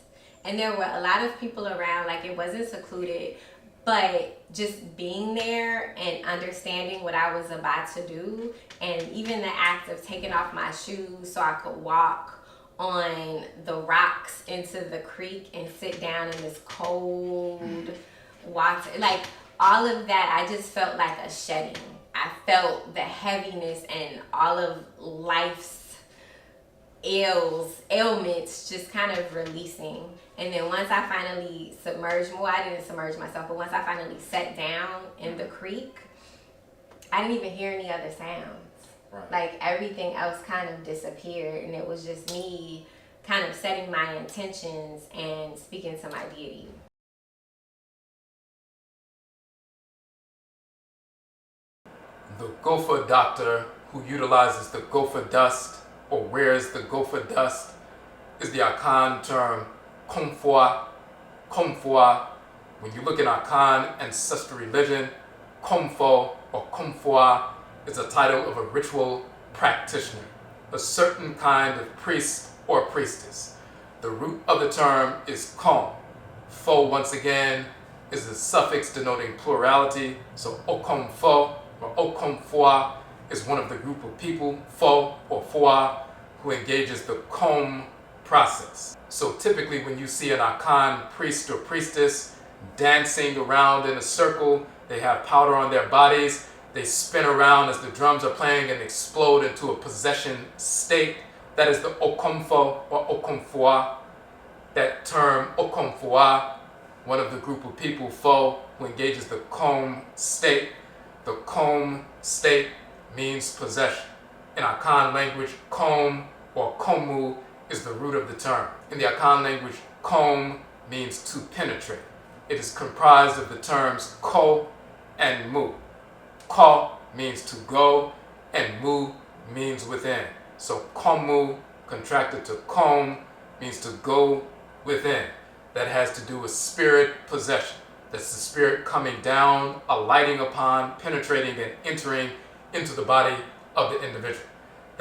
And there were a lot of people around, like it wasn't secluded, but just being there and understanding what I was about to do, and even the act of taking off my shoes so I could walk on the rocks into the creek and sit down in this cold water, like all of that, I just felt like a shedding. I felt the heaviness and all of life's ailments just kind of releasing. And then once I finally submerged, well, I didn't submerge myself, but once I finally sat down in the creek, I didn't even hear any other sounds. Right. Like everything else kind of disappeared, and it was just me kind of setting my intentions and speaking to my deity. The gopher doctor who utilizes the gopher dust or wears the gopher dust is the Akan term komfoa. Komfoa. When you look at Akan Ancestral Religion, komfo or komfoa is a title of a ritual practitioner, a certain kind of priest or priestess. The root of the term is kom. Fo, once again, is a suffix denoting plurality, so okomfo or okomfoa is one of the group of people, fo or foa, who engages the kom process. So typically when you see an Akan priest or priestess dancing around in a circle, they have powder on their bodies, they spin around as the drums are playing and explode into a possession state. That is the okomfo or okomfoa. That term okomfoa, one of the group of people, fo, who engages the kom state. The kom state means possession. In Akan language, kom or komu is the root of the term. In the Akan language, kom means to penetrate. It is comprised of the terms ko and mu. Ko means to go, and mu means within. So komu, contracted to kom, means to go within. That has to do with spirit possession. That's the spirit coming down, alighting upon, penetrating, and entering into the body of the individual.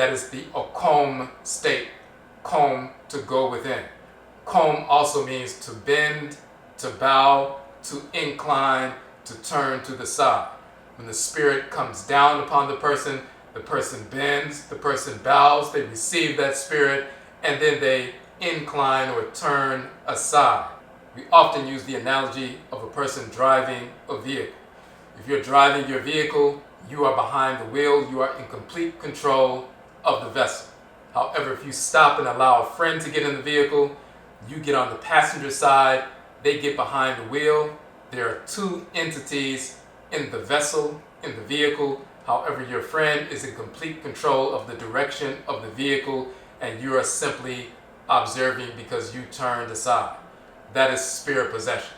That is the okom state, kom, to go within. Kom also means to bend, to bow, to incline, to turn to the side. When the spirit comes down upon the person bends, the person bows, they receive that spirit, and then they incline or turn aside. We often use the analogy of a person driving a vehicle. If you're driving your vehicle, you are behind the wheel, you are in complete control of the vessel. However, if you stop and allow a friend to get in the vehicle, you get on the passenger side, they get behind the wheel. There are two entities in the vessel, in the vehicle. However, your friend is in complete control of the direction of the vehicle, and you are simply observing because you turned aside. That is spirit possession.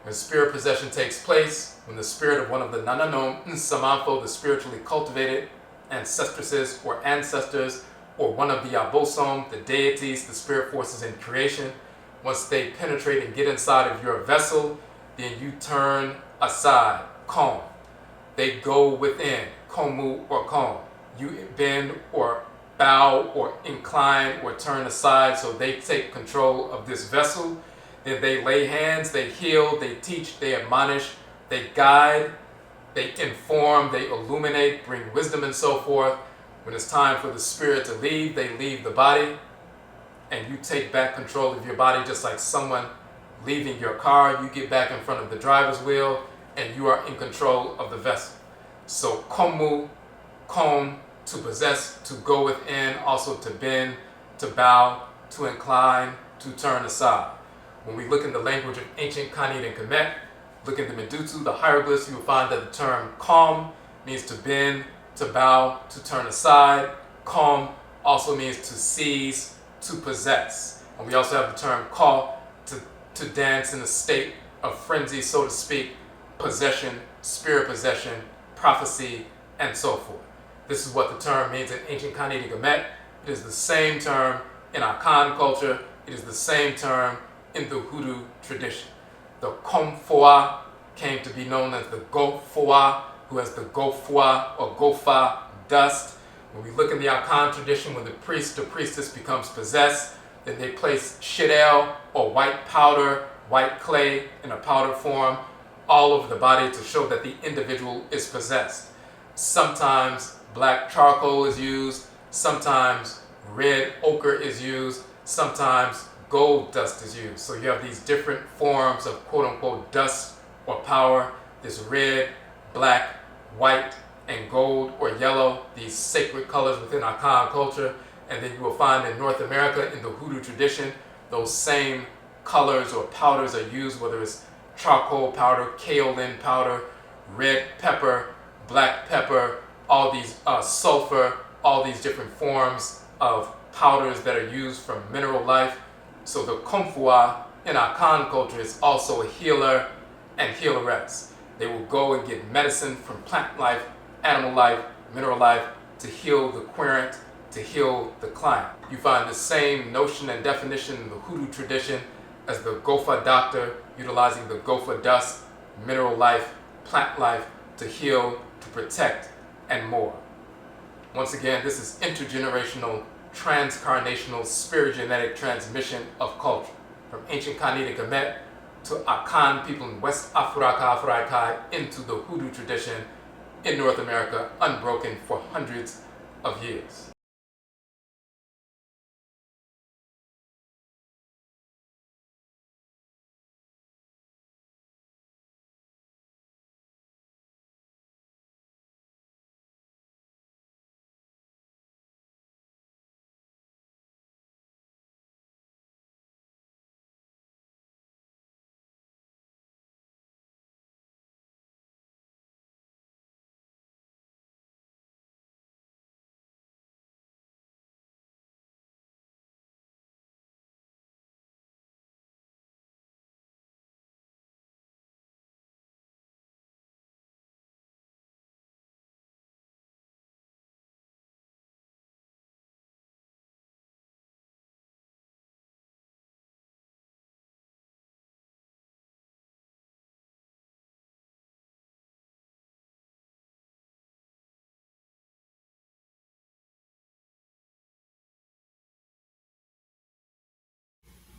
When spirit possession takes place, when the spirit of one of the Nananom Nsamanfo, the spiritually cultivated ancestresses or ancestors, or one of the Abosom, the deities, the spirit forces in creation, once they penetrate and get inside of your vessel, then you turn aside, kom. They go within, komu or kom. You bend or bow or incline or turn aside, so they take control of this vessel. Then they lay hands, they heal, they teach, they admonish, they guide, they inform, they illuminate, bring wisdom and so forth. When it's time for the spirit to leave, they leave the body, and you take back control of your body just like someone leaving your car. You get back in front of the driver's wheel, and you are in control of the vessel. So komu, kom, to possess, to go within, also to bend, to bow, to incline, to turn aside. When we look in the language of ancient Khanit and Kamit, look in the Medutu, the hieroglyphs, you will find that the term kom means to bend, to bow, to turn aside. Kom also means to seize, to possess. And we also have the term ka, to dance in a state of frenzy, so to speak, possession, spirit possession, prophecy, and so forth. This is what the term means in ancient Khanit and Kamit. It is the same term in Akan culture. It is the same term in the Hoodoo tradition. The Komfoa came to be known as the Gofoa, who has the Gofwa or Gofa dust. When we look in the Akan tradition, when the priest or priestess becomes possessed, then they place shidel or white powder, white clay in a powder form all over the body to show that the individual is possessed. Sometimes black charcoal is used, sometimes red ochre is used, sometimes gold dust is used. So you have these different forms of quote-unquote dust or power, this red, black, white, and gold or yellow, these sacred colors within Akan culture. And then you will find in North America, in the Hoodoo tradition, those same colors or powders are used, whether it's charcoal powder, kaolin powder, red pepper, black pepper, all these sulfur, all these different forms of powders that are used from mineral life. So the Komfua in Akan culture is also a healer and healeress. They will go and get medicine from plant life, animal life, mineral life to heal the querent, to heal the client. You find the same notion and definition in the Hoodoo tradition as the Gofa doctor, utilizing the Gofa dust, mineral life, plant life to heal, to protect, and more. Once again, this is intergenerational, transcarnational, spiri-genetic transmission of culture. From ancient Khanit and Kamit to Akan people in West Afuraka, Afuraitkait, into the Hoodoo tradition in North America, unbroken for hundreds of years.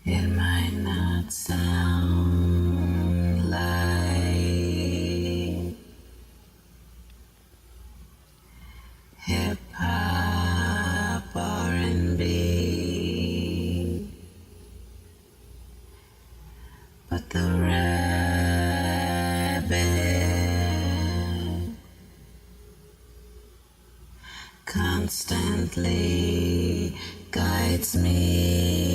It might not sound like hip-hop R&B, but the rabbit constantly guides me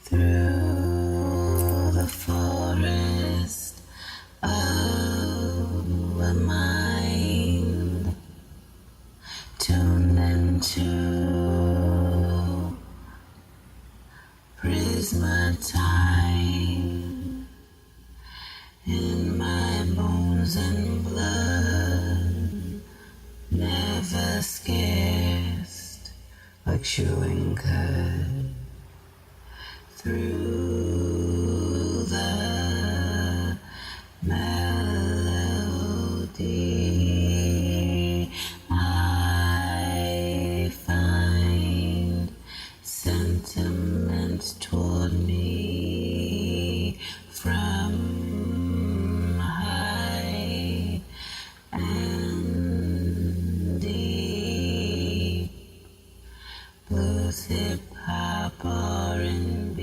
through the forest of a mind tuned into prismatine in my bones and blood, never scarce, like chewing cud through the melody. I find sentiment toward me from high and deep. Blues, hip-hop, R&B.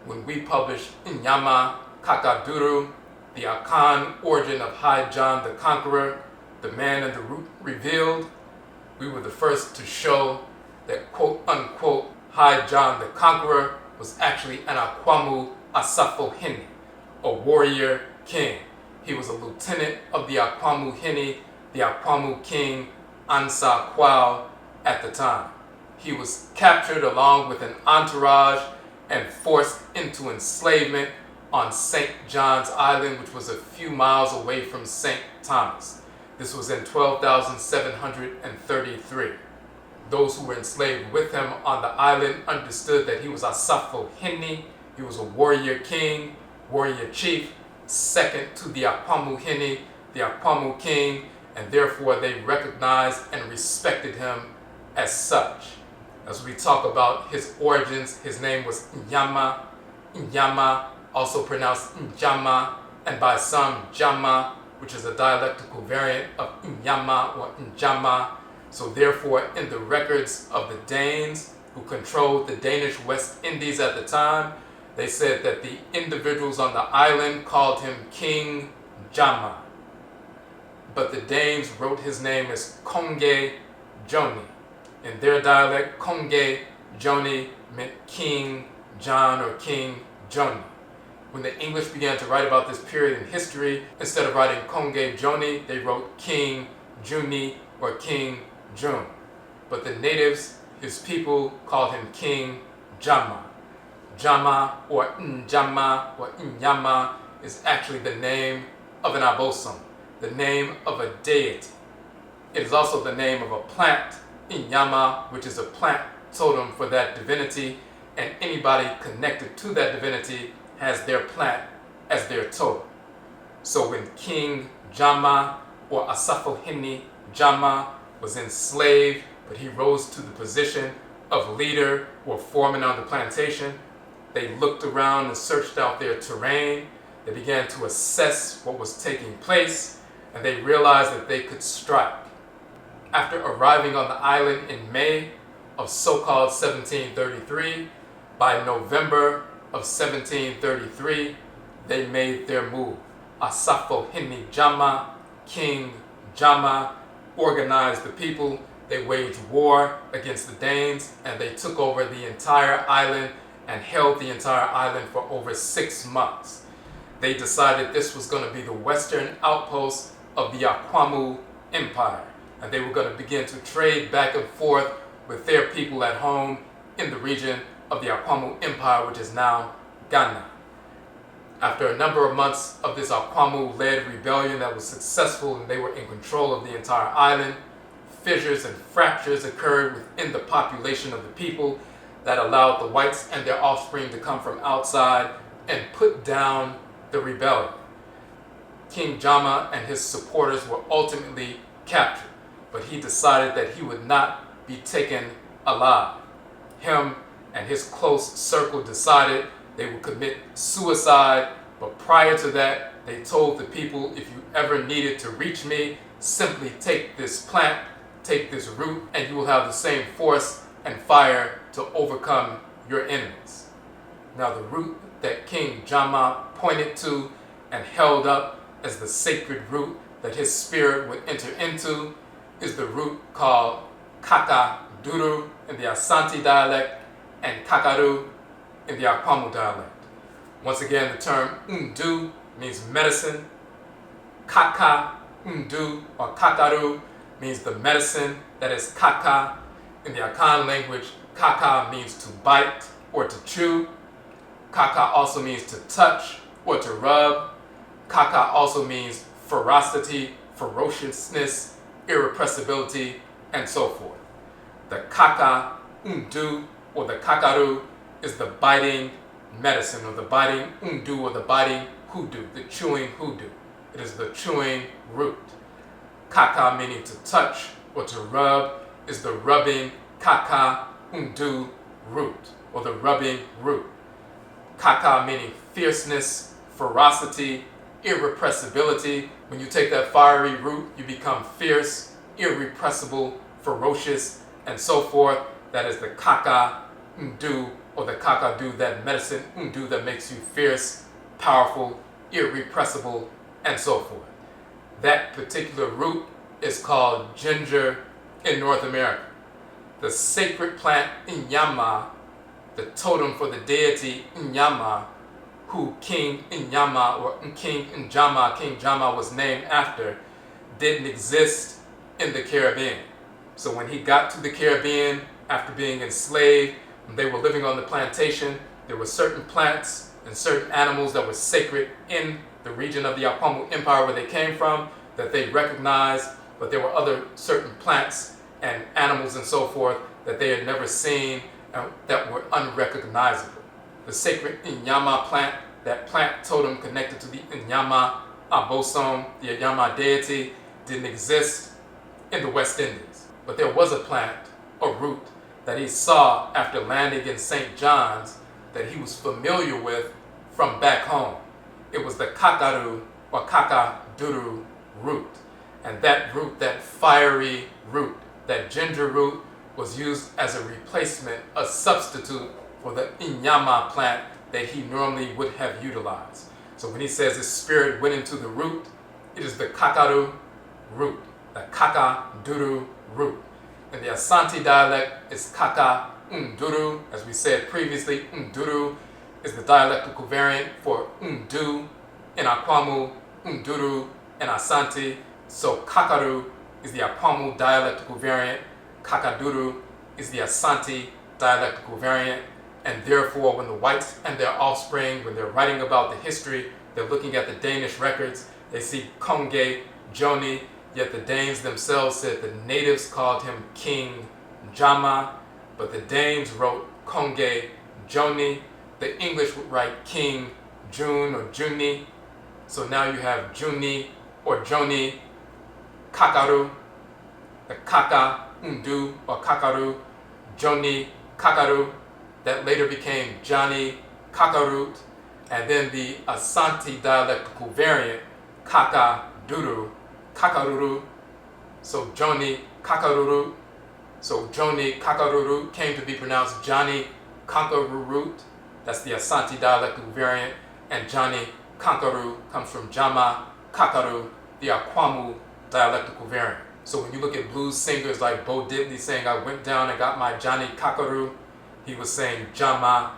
When we published Jama Kakadu, the Akan origin of High John the Conqueror, the man in the root revealed, we were the first to show that quote-unquote High John the Conqueror was actually an Akwamu Asafo Hini, a warrior king. He was a lieutenant of the Akwamu Hini, the Akwamu king Ansa Kwao at the time. He was captured along with an entourage and forced into enslavement on St. John's Island, which was a few miles away from St. Thomas. This was in 12,733. Those who were enslaved with him on the island understood that he was Asafo Hini. He was a warrior king, warrior chief, second to the Akwamu Hini, the Akwamu king, and therefore they recognized and respected him as such. As we talk about his origins, his name was Nyama, also pronounced Njama, and by some Jama, which is a dialectical variant of Nyama or Njama. So therefore, in the records of the Danes who controlled the Danish West Indies at the time, they said that the individuals on the island called him King Jama. But the Danes wrote his name as Konge Joni. In their dialect, Konge Joni meant King John or King Joni. When the English began to write about this period in history, instead of writing Konge Joni, they wrote King Juni or King Jun. But the natives, his people, called him King Jama. Jama or Njama or Nyama is actually the name of an abosom, the name of a deity. It is also the name of a plant, Inyama, which is a plant totem for that divinity, and anybody connected to that divinity has their plant as their totem. So when King Jama or Asafo Hini Jama was enslaved, but he rose to the position of leader or foreman on the plantation, they looked around and searched out their terrain. They began to assess what was taking place, and they realized that they could strike. After arriving on the island in May of so-called 1733, by November of 1733, they made their move. Asafo Hini Jama, King Jama, organized the people. They waged war against the Danes, and they took over the entire island and held the entire island for over 6 months. They decided this was going to be the western outpost of the Akwamu Empire, and they were going to begin to trade back and forth with their people at home in the region of the Akwamu Empire, which is now Ghana. After a number of months of this Akwamu-led rebellion that was successful and they were in control of the entire island, fissures and fractures occurred within the population of the people that allowed the whites and their offspring to come from outside and put down the rebellion. King Jama and his supporters were ultimately captured, but he decided that he would not be taken alive. Him and his close circle decided they would commit suicide, but prior to that, they told the people, if you ever needed to reach me, simply take this plant, take this root, and you will have the same force and fire to overcome your enemies. Now, the root that King Jama pointed to and held up as the sacred root that his spirit would enter into is the root called Kakadu in the Asante dialect and Kakadu in the Akwamu dialect. Once again, the term Undu means medicine. Kaka, Undu, or Kakadu means the medicine that is Kaka. In the Akan language, Kaka means to bite or to chew. Kaka also means to touch or to rub. Kaka also means ferocity, ferociousness, irrepressibility, and so forth. The Kaka, Undu, or the Kakadu is the biting medicine, or the biting Undu, or the biting hoodoo, the chewing hoodoo. It is the chewing root. Kaka meaning to touch or to rub is the rubbing Kaka Undu root, or the rubbing root. Kaka meaning fierceness, ferocity, irrepressibility. When you take that fiery root, you become fierce, irrepressible, ferocious, and so forth. That is the Kaka Undu, or the Kakadu, that medicine Undu that makes you fierce, powerful, irrepressible, and so forth. That particular root is called ginger in North America. The sacred plant Inyama, the totem for the deity Inyama, who King Inyama or King Njama, King Jama was named after, didn't exist in the Caribbean. So when he got to the Caribbean after being enslaved, when they were living on the plantation, there were certain plants and certain animals that were sacred in the region of the Akwamu Empire where they came from that they recognized, but there were other certain plants and animals and so forth that they had never seen and that were unrecognizable. The sacred Inyama plant, that plant totem connected to the Inyama Abosom, the Inyama deity, didn't exist in the West Indies. But there was a plant, a root, that he saw after landing in St. John's that he was familiar with from back home. It was the Kakadu or Kakaduru root. And that root, that fiery root, that ginger root, was used as a replacement, a substitute for the Inyama plant that he normally would have utilized. So when he says his spirit went into the root, it is the Kakadu root, the Kakaduru root. In the Asante dialect, it's Kaka Unduru. As we said previously, Unduru is the dialectical variant for Undu in Akwamu, Unduru in Asante. So Kakaru is the Akwamu dialectical variant, Kakaduru is the Asante dialectical variant, and therefore when the whites and their offspring, when they're writing about the history, they're looking at the Danish records, they see Kongye, Joni, yet the Danes themselves said the natives called him King Jama, but the Danes wrote Kongye Joni. The English would write King June or Juni. So now you have Juni or Joni Kakaru, the Kaka Undu or Kakaru, Joni Kakaru, that later became Johnny Kakarut, and then the Asante dialectical variant, Kakaduru, Kakaruru, so Joni Kakaruru. So Joni Kakaruru came to be pronounced Johnny Conqueror. That's the Asante dialectical variant, and Johnny Conqueror comes from Jama Kakadu, the Akwamu dialectical variant. So when you look at blues singers like Bo Diddley saying, I went down and got my Johnny Kakadu, he was saying Jama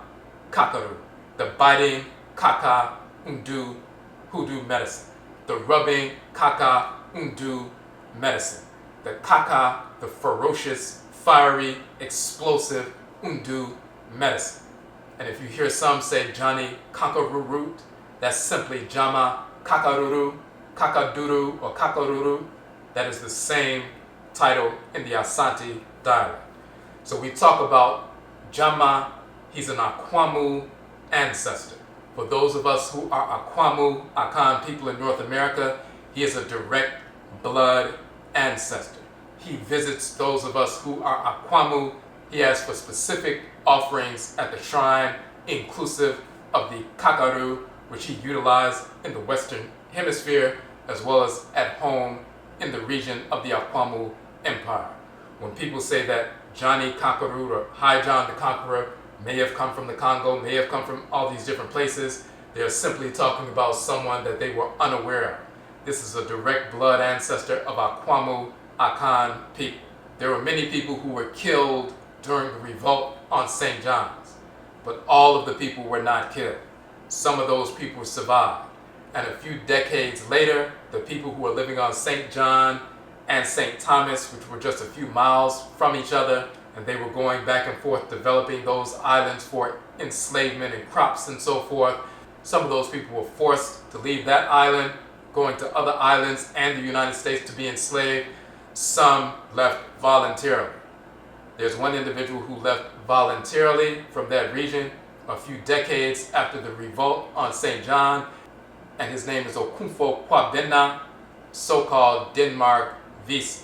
Kakadu, the biting Kaka Undu hoodoo medicine, the rubbing Kaka Undu medicine, the Kaka, the ferocious, fiery, explosive Undu medicine. And if you hear some say Johnny Conqueror root, that's simply Jama Kakaruru, Kakaduru, or Kakaruru. That is the same title in the Asante dialect. So we talk about Jama, he's an Akwamu ancestor. For those of us who are Akwamu Akan people in North America, he is a direct blood ancestor. He visits those of us who are Akwamu. He asks for specific offerings at the shrine, inclusive of the Kakadu, which he utilized in the Western Hemisphere, as well as at home in the region of the Akwamu Empire. When people say that Johnny Kakadu or High John the Conqueror may have come from the Congo, may have come from all these different places, they're simply talking about someone that they were unaware of. This is a direct blood ancestor of Akwamu Akan people. There were many people who were killed during the revolt on St. John's, but all of the people were not killed. Some of those people survived. And a few decades later, the people who were living on St. John and St. Thomas, which were just a few miles from each other, and they were going back and forth developing those islands for enslavement and crops and so forth. Some of those people were forced to leave that island, going to other islands and the United States to be enslaved. Some left voluntarily. There's one individual who left voluntarily from that region a few decades after the revolt on St. John, and his name is Okunfo Kwabena, so-called Denmark Visi.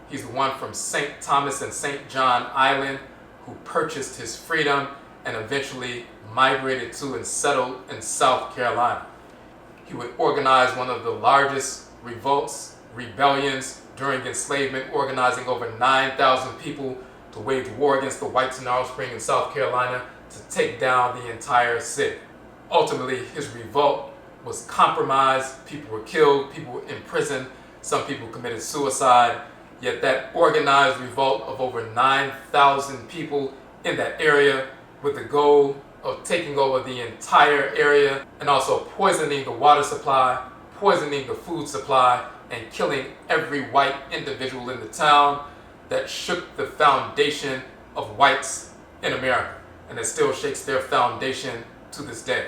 He's the one from St. Thomas and St. John Island who purchased his freedom and eventually migrated to and settled in South Carolina. He would organize one of the largest rebellions during enslavement, organizing over 9,000 people to wage war against the whites in Alice Springs in South Carolina to take down the entire city. Ultimately, his revolt was compromised. People were killed, people were imprisoned, some people committed suicide. Yet that organized revolt of over 9,000 people in that area with the goal of taking over the entire area and also poisoning the water supply, poisoning the food supply, and killing every white individual in the town, that shook the foundation of whites in America, and it still shakes their foundation to this day.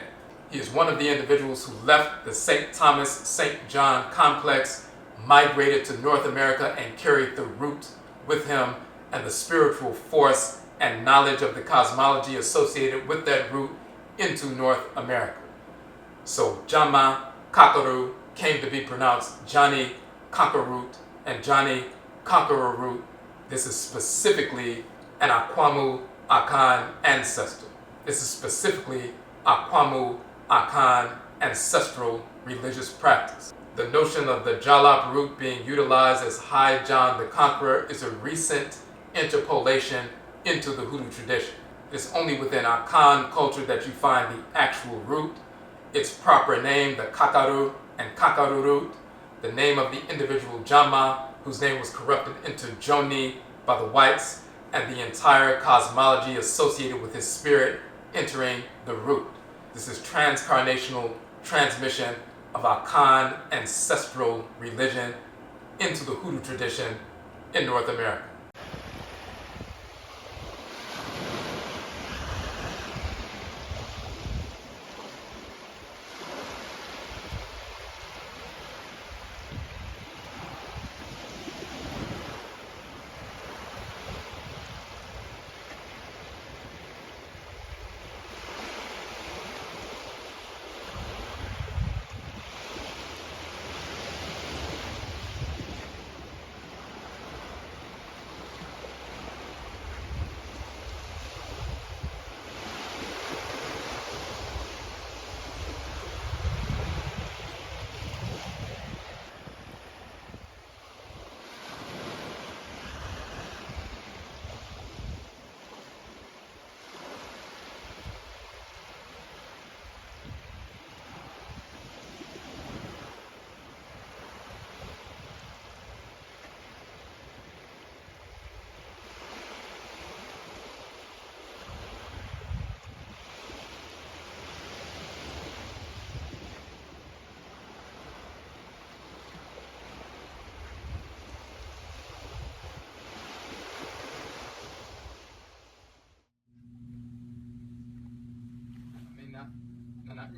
He is one of the individuals who left the St. Thomas, St. John complex, migrated to North America, and carried the root with him and the spiritual force and knowledge of the cosmology associated with that root into North America. So Jama Kakadu came to be pronounced Johnny Conqueror and Johnny Conqueror root. This is specifically an Akwamu Akan ancestor. This is specifically Akwamu Akan ancestral religious practice. The notion of the Jalap root being utilized as High John the Conqueror is a recent interpolation into the Hoodoo tradition. It's only within Akan culture that you find the actual root, its proper name, the Kakadu and Kakadu root, the name of the individual Jama, whose name was corrupted into Joni by the whites, and the entire cosmology associated with his spirit entering the root. This is transcarnational transmission of Akan ancestral religion into the Hoodoo tradition in North America.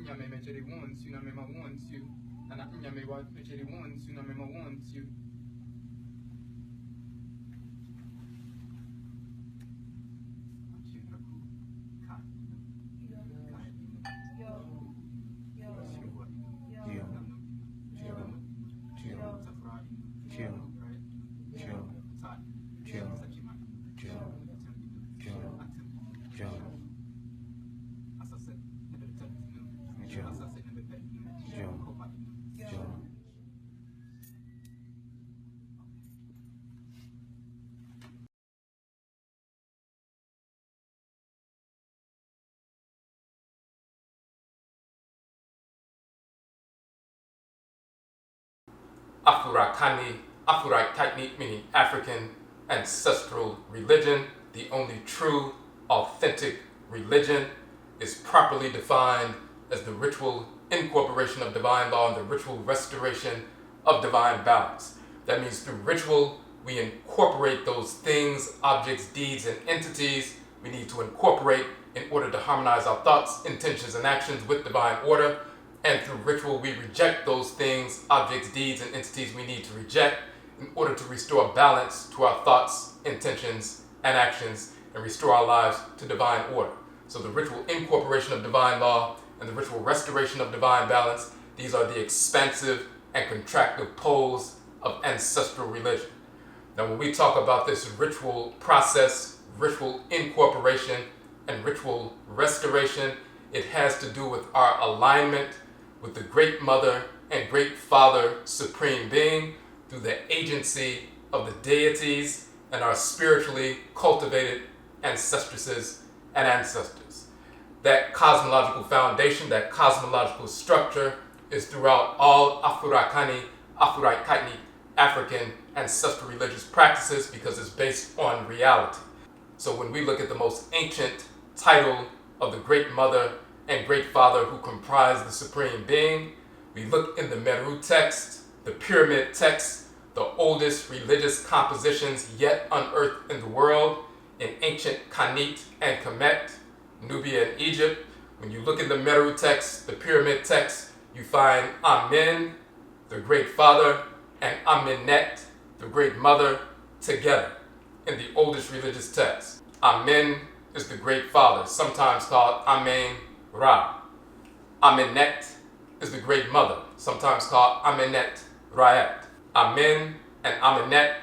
Nyame mecheri won su na mema won su na nyame wa mecheri won su na mema won su Afuraka, Afuraitkait meaning African Ancestral Religion, the only true, authentic religion, is properly defined as the ritual incorporation of divine law and the ritual restoration of divine balance. That means through ritual, we incorporate those things, objects, deeds, and entities we need to incorporate in order to harmonize our thoughts, intentions, and actions with divine order. And through ritual, we reject those things, objects, deeds, and entities we need to reject in order to restore balance to our thoughts, intentions, and actions, and restore our lives to divine order. So the ritual incorporation of divine law and the ritual restoration of divine balance, these are the expansive and contractive poles of ancestral religion. Now, when we talk about this ritual process, ritual incorporation, and ritual restoration, it has to do with our alignment with the Great Mother and Great Father Supreme Being through the agency of the deities and our spiritually cultivated ancestresses and ancestors. That cosmological foundation, that cosmological structure is throughout all Afuraitkait, African ancestral religious practices because it's based on reality. So when we look at the most ancient title of the Great Mother and Great Father who comprise the Supreme Being, we look in the Meru text, the Pyramid text, the oldest religious compositions yet unearthed in the world, in ancient Khanit and Kamit, Nubia and Egypt. When you look in the Meru text, the Pyramid text, you find Amen, the Great Father, and Amenet, the Great Mother, together in the oldest religious text. Amen is the Great Father, sometimes called Amen Ra. Amenet is the Great Mother, sometimes called Amenet Raet. Amen and Amenet,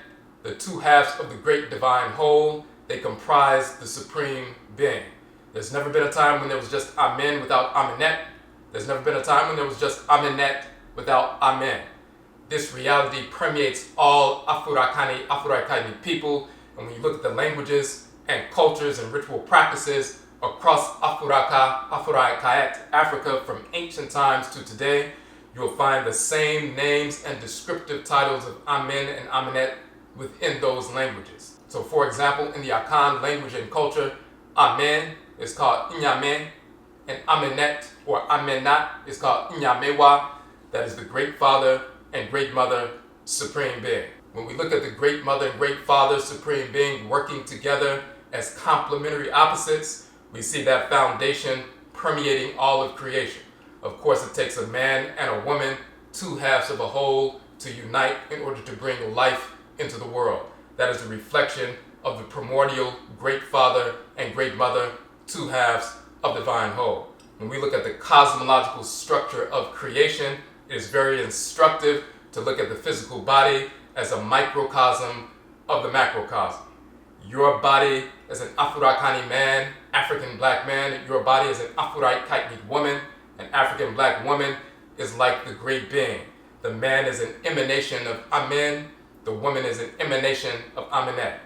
the two halves of the great divine whole, they comprise the Supreme Being. There's never been a time when there was just Amen without Amenet. There's never been a time when there was just Amenet without Amen. This reality permeates all Afuraitkait people, and when you look at the languages and cultures and ritual practices across Afuraka, Afuraitkait, Africa from ancient times to today, you will find the same names and descriptive titles of Amen and Amenet within those languages. So for example, in the Akan language and culture, Amen is called Inyame, and Amenet or Amenat is called Inyamewa. That is the Great Father and Great Mother Supreme Being. When we look at the Great Mother and Great Father Supreme Being working together as complementary opposites, we see that foundation permeating all of creation. Of course, it takes a man and a woman, two halves of a whole, to unite in order to bring life into the world. That is a reflection of the primordial Great Father and Great Mother, two halves of divine whole. When we look at the cosmological structure of creation, it is very instructive to look at the physical body as a microcosm of the macrocosm. Your body as an Afurakani man, African black man, your body as an Afuraitkait woman, an African black woman, is like the great being. The man is an emanation of Amen, the woman is an emanation of Amenet.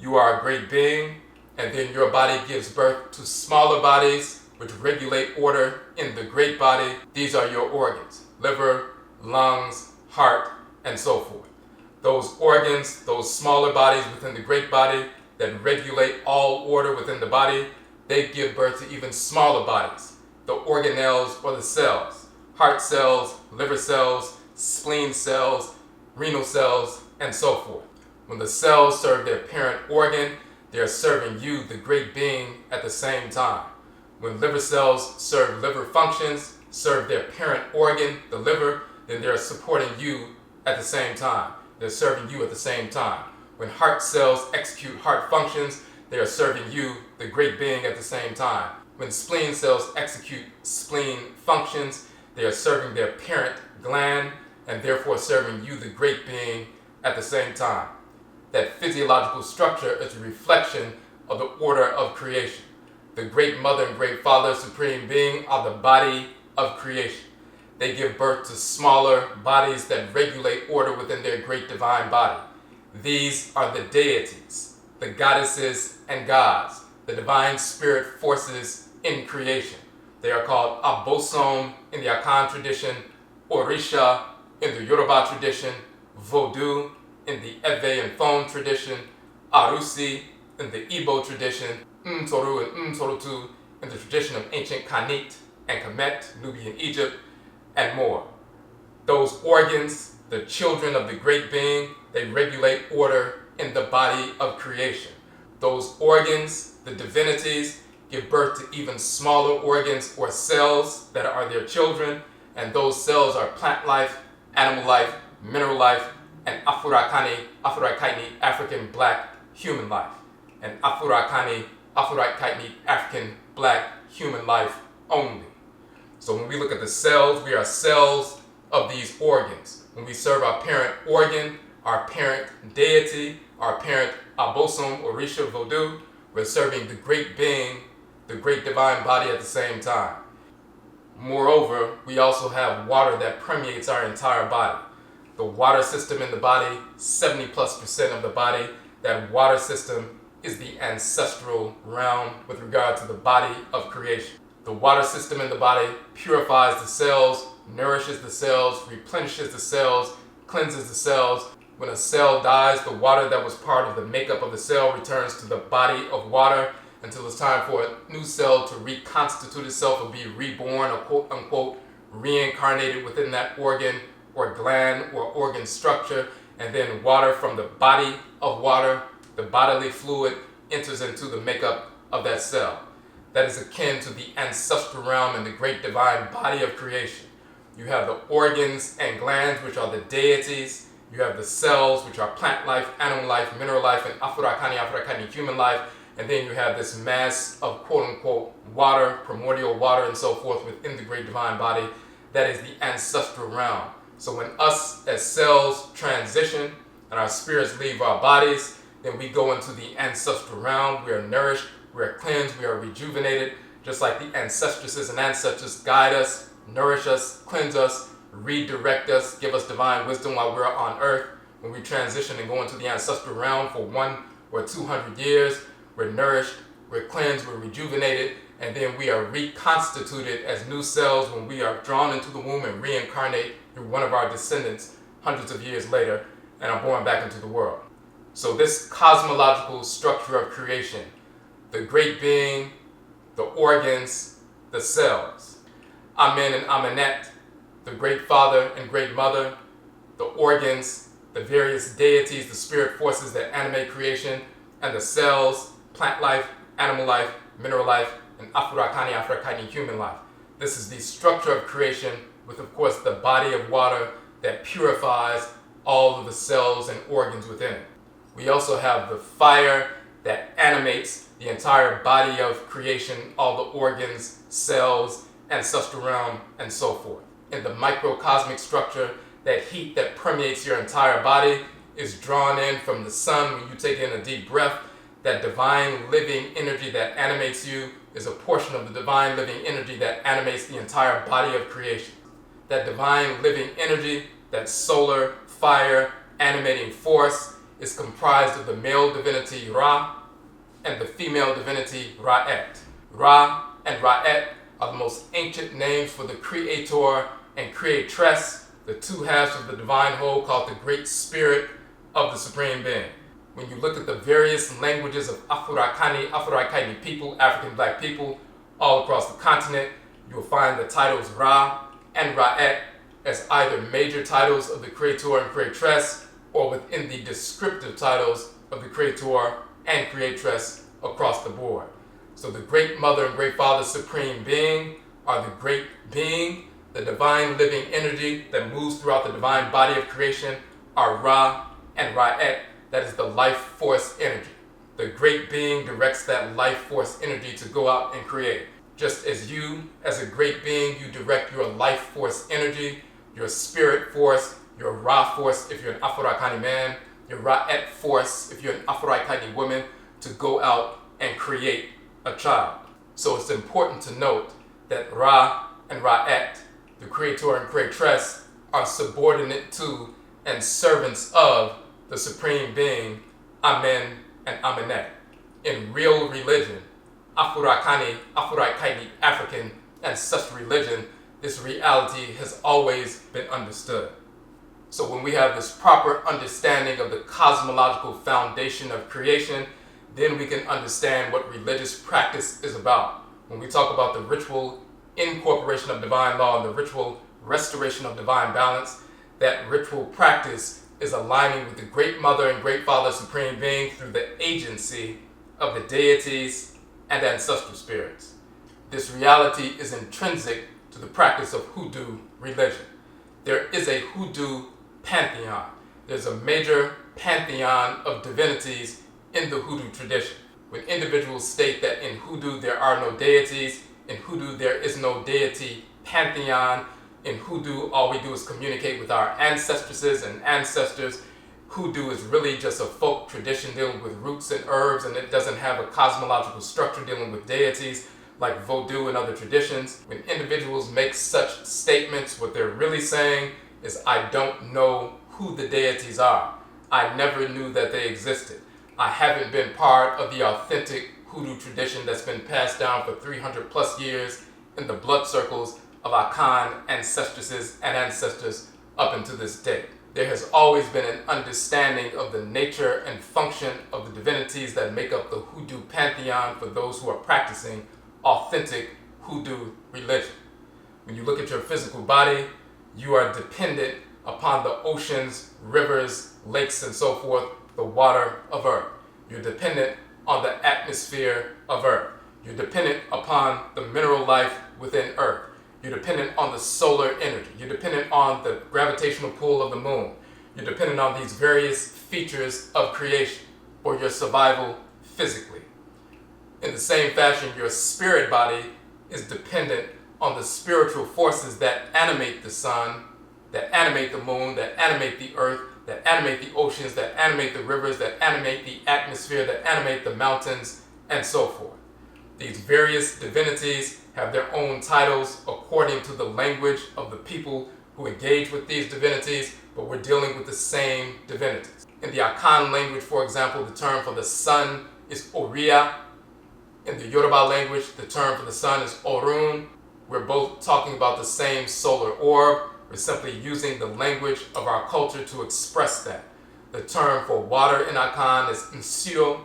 You are a great being, and then your body gives birth to smaller bodies which regulate order in the great body. These are your organs: liver, lungs, heart, and so forth. Those organs, those smaller bodies within the great body that regulate all order within the body, they give birth to even smaller bodies, the organelles or the cells: heart cells, liver cells, spleen cells, renal cells, and so forth. When the cells serve their parent organ, they are serving you, the great being, at the same time. When liver cells serve liver functions, serve their parent organ, the liver, then they're supporting you at the same time. They're serving you at the same time. When heart cells execute heart functions, they are serving you, the great being, at the same time. When spleen cells execute spleen functions, they are serving their parent gland and therefore serving you, the great being, at the same time. That physiological structure is a reflection of the order of creation. The Great Mother and Great Father, Supreme Being, are the body of creation. They give birth to smaller bodies that regulate order within their great divine body. These are the deities, the goddesses and gods, the divine spirit forces in creation. They are called Abosom in the Akan tradition, Orisha in the Yoruba tradition, Vodou in the Ewe and Fon tradition, Arusi in the Igbo tradition, Mtoru and Mtorutu in the tradition of ancient Khanit and Kamit, Nubia and Egypt, and more. Those organs, the children of the great being, they regulate order in the body of creation. Those organs, the divinities, give birth to even smaller organs or cells that are their children, and those cells are plant life, animal life, mineral life, and Afuraitkait, African black human life, and Afuraitkait, African black human life only. So when we look at the cells, we are cells of these organs. When we serve our parent organ, our parent deity, our parent Abosom, Orisha, Vodou, we're serving the great being, the great divine body at the same time. Moreover, we also have water that permeates our entire body. The water system in the body, 70+% of the body, that water system is the ancestral realm with regard to the body of creation. The water system in the body purifies the cells, nourishes the cells, replenishes the cells, cleanses the cells. When a cell dies, the water that was part of the makeup of the cell returns to the body of water until it's time for a new cell to reconstitute itself or be reborn or quote unquote reincarnated within that organ or gland or organ structure. And then water from the body of water, the bodily fluid, enters into the makeup of that cell. That is akin to the ancestral realm and the great divine body of creation. You have the organs and glands, which are the deities. You have the cells, which are plant life, animal life, mineral life, and Afuraitkait, human life. And then you have this mass of quote-unquote water, primordial water, and so forth within the great divine body. That is the ancestral realm. So when us as cells transition and our spirits leave our bodies, then we go into the ancestral realm. We are nourished, we are cleansed, we are rejuvenated, just like the ancestresses and ancestors guide us, nourish us, cleanse us, redirect us, give us divine wisdom while we're on earth. When we transition and go into the ancestral realm for 100 or 200 years, we're nourished, we're cleansed, we're rejuvenated, and then we are reconstituted as new cells when we are drawn into the womb and reincarnate through one of our descendants hundreds of years later and are born back into the world. So this cosmological structure of creation, the great being, the organs, the cells, Amen and Amenet, the great father and great mother, the organs, the various deities, the spirit forces that animate creation, and the cells, plant life, animal life, mineral life, and Afuraitkait, human life. This is the structure of creation with, of course, the body of water that purifies all of the cells and organs within it. We also have the fire that animates the entire body of creation, all the organs, cells, ancestral realm, and so forth. In the microcosmic structure, that heat that permeates your entire body is drawn in from the sun when you take in a deep breath. That divine living energy that animates you is a portion of the divine living energy that animates the entire body of creation. That divine living energy, that solar, fire, animating force, is comprised of the male divinity Ra and the female divinity Ra'et. Ra and Ra'et are the most ancient names for the creator and creatress, the two halves of the divine whole called the Great Spirit of the Supreme Being. When you look at the various languages of Afuraitkait people, African black people, all across the continent, you will find the titles Ra and Ra'et as either major titles of the creator and creatress or within the descriptive titles of the creator and creatress across the board. So the Great Mother and Great Father Supreme Being are the great being, the divine living energy that moves throughout the divine body of creation are Ra and Ra'et. That is the life force energy. The great being directs that life force energy to go out and create. Just as you, as a great being, you direct your life force energy, your spirit force, your Ra force if you're an Afuraikani man, your Ra'et force if you're an Afuraitkait woman, to go out and create a child. So it's important to note that Ra and Ra'et, the creator and creatress, are subordinate to and servants of the supreme being, Amen and Amenet. In real religion, Afurakani, Afuraitkait, African Ancestral Religion, this reality has always been understood. So when we have this proper understanding of the cosmological foundation of creation, then we can understand what religious practice is about. When we talk about the ritual incorporation of divine law and the ritual restoration of divine balance, that ritual practice is aligning with the Great Mother and Great Father Supreme Being through the agency of the deities and ancestral spirits. This reality is intrinsic to the practice of Hoodoo religion. There is a Hoodoo pantheon. There's a major pantheon of divinities in the Hoodoo tradition. When individuals state that in Hoodoo there are no deities, in Hoodoo there is no deity pantheon, in Hoodoo all we do is communicate with our ancestresses and ancestors, Hoodoo is really just a folk tradition dealing with roots and herbs, and it doesn't have a cosmological structure dealing with deities like Vodou and other traditions. When individuals make such statements, what they're really saying is, I don't know who the deities are. I never knew that they existed. I haven't been part of the authentic Hoodoo tradition that's been passed down for 300 plus years in the blood circles of Akan ancestresses and ancestors up until this day. There has always been an understanding of the nature and function of the divinities that make up the Hoodoo pantheon for those who are practicing authentic Hoodoo religion. When you look at your physical body, you are dependent upon the oceans, rivers, lakes, and so forth, the water of Earth. You're dependent on the atmosphere of Earth. You're dependent upon the mineral life within Earth. You're dependent on the solar energy. You're dependent on the gravitational pull of the moon. You're dependent on these various features of creation for your survival physically. In the same fashion, your spirit body is dependent on the spiritual forces that animate the sun, that animate the moon, that animate the earth, that animate the oceans, that animate the rivers, that animate the atmosphere, that animate the mountains, and so forth. These various divinities have their own titles according to the language of the people who engage with these divinities, but we're dealing with the same divinities. In the Akan language, for example, the term for the sun is Oria. In the Yoruba language, the term for the sun is Orun. We're both talking about the same solar orb. We're simply using the language of our culture to express that. The term for water in Akan is Nsio.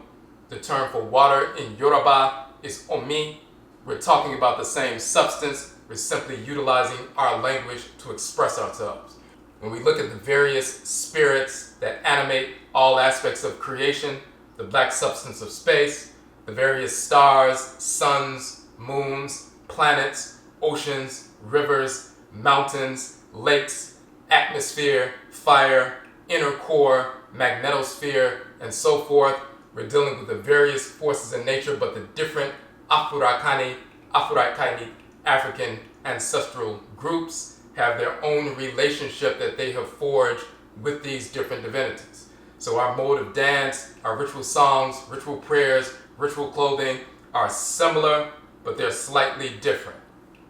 The term for water in Yoruba is Omi. We're talking about the same substance. We're simply utilizing our language to express ourselves. When we look at the various spirits that animate all aspects of creation, the black substance of space, the various stars, suns, moons, planets, oceans, rivers, mountains, lakes, atmosphere, fire, inner core, magnetosphere, and so forth, we're dealing with the various forces in nature, but the different Afurakani, Afuraitkait, African ancestral groups have their own relationship that they have forged with these different divinities. So our mode of dance, our ritual songs, ritual prayers, ritual clothing are similar, but they're slightly different.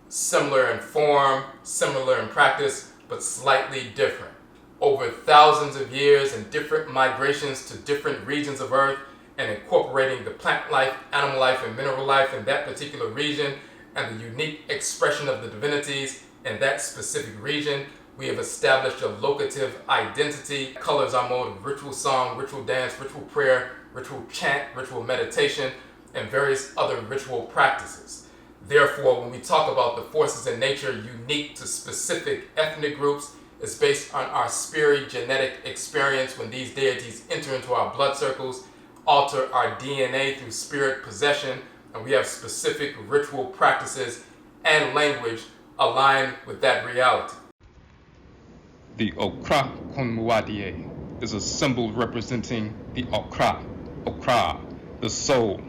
Similar in form, similar in practice, but slightly different. Over thousands of years and different migrations to different regions of Earth, and incorporating the plant life, animal life, and mineral life in that particular region, and the unique expression of the divinities in that specific region, we have established a locative identity. Colors our mode of ritual song, ritual dance, ritual prayer, ritual chant, ritual meditation, and various other ritual practices. Therefore, when we talk about the forces in nature unique to specific ethnic groups, it's based on our spiri-genetic experience when these deities enter into our blood circles, alter our DNA through spirit possession, and we have specific ritual practices and language aligned with that reality. The Okra Konmuadie is a symbol representing the Okra, the soul,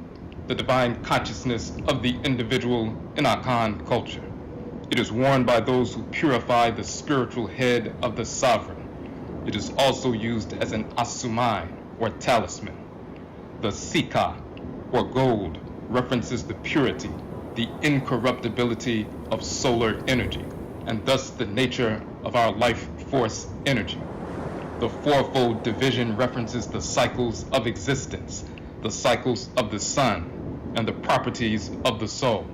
the divine consciousness of the individual in Akan culture. It is worn by those who purify the spiritual head of the sovereign, It is also used as an asumai, or talisman. The sika, or gold, references the purity, the incorruptibility of solar energy, and thus the nature of our life force energy. The fourfold division references the cycles of existence, the cycles of the sun, and the properties of the soul.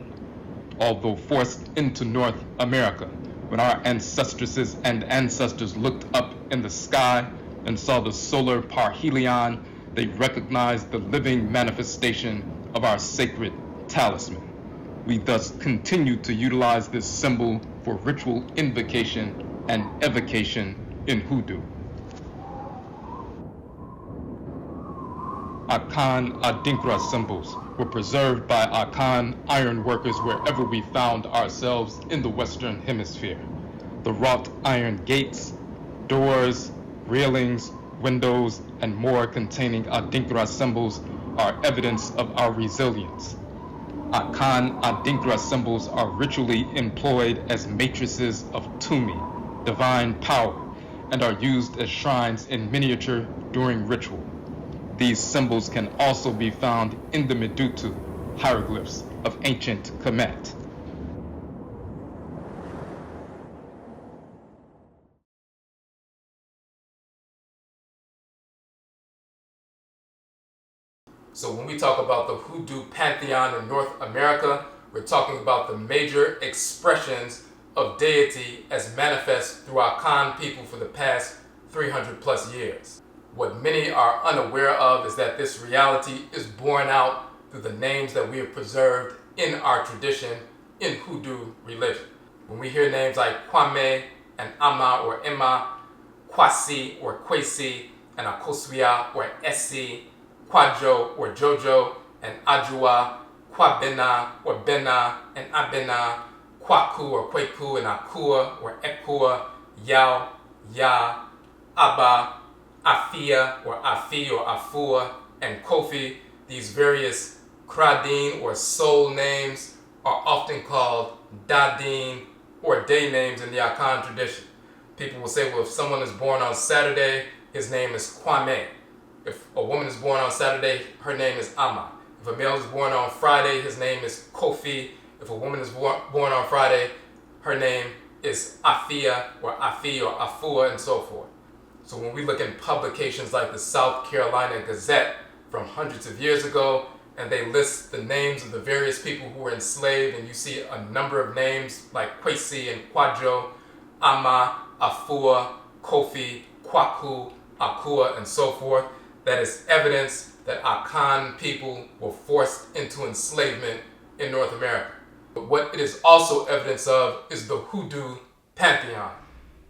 Although forced into North America, when our ancestresses and ancestors looked up in the sky and saw the solar parhelion, they recognized the living manifestation of our sacred talisman. We thus continue to utilize this symbol for ritual invocation and evocation in Hoodoo. Akan Adinkra symbols were preserved by Akan iron workers wherever we found ourselves in the Western Hemisphere. The wrought iron gates, doors, railings, windows, and more containing Adinkra symbols are evidence of our resilience. Akan Adinkra symbols are ritually employed as matrices of Tumi, divine power, and are used as shrines in miniature during ritual. These symbols can also be found in the Medutu hieroglyphs of ancient Kemet. So when we talk about the Hoodoo pantheon in North America, we're talking about the major expressions of deity as manifest through Akan people for the past 300 plus years. What many are unaware of is that this reality is borne out through the names that we have preserved in our tradition in Hoodoo religion. When we hear names like Kwame and Ama or Emma, Kwasi or Kwesi, and Akoswia or Esi, Kwajo or Jojo, and Ajua, Kwabena or Bena, and Abena, Kwaku or Kweku, and Akua or Ekua, Yao, Ya, Abba, Afia or Afi or Afua, and Kofi. These various Kradin or soul names are often called Dadin or day names in the Akan tradition. People will say, well, if someone is born on Saturday, his name is Kwame. If a woman is born on Saturday, her name is Ama. If a male is born on Friday, his name is Kofi. If a woman is born on Friday, her name is Afia or Afi or Afua, and so forth. So when we look in publications like the South Carolina Gazette from hundreds of years ago, and they list the names of the various people who were enslaved, and you see a number of names like Kwesi and Kwajo, Ama, Afua, Kofi, Kwaku, Akua, and so forth, that is evidence that Akan people were forced into enslavement in North America. But what it is also evidence of is the Hoodoo pantheon.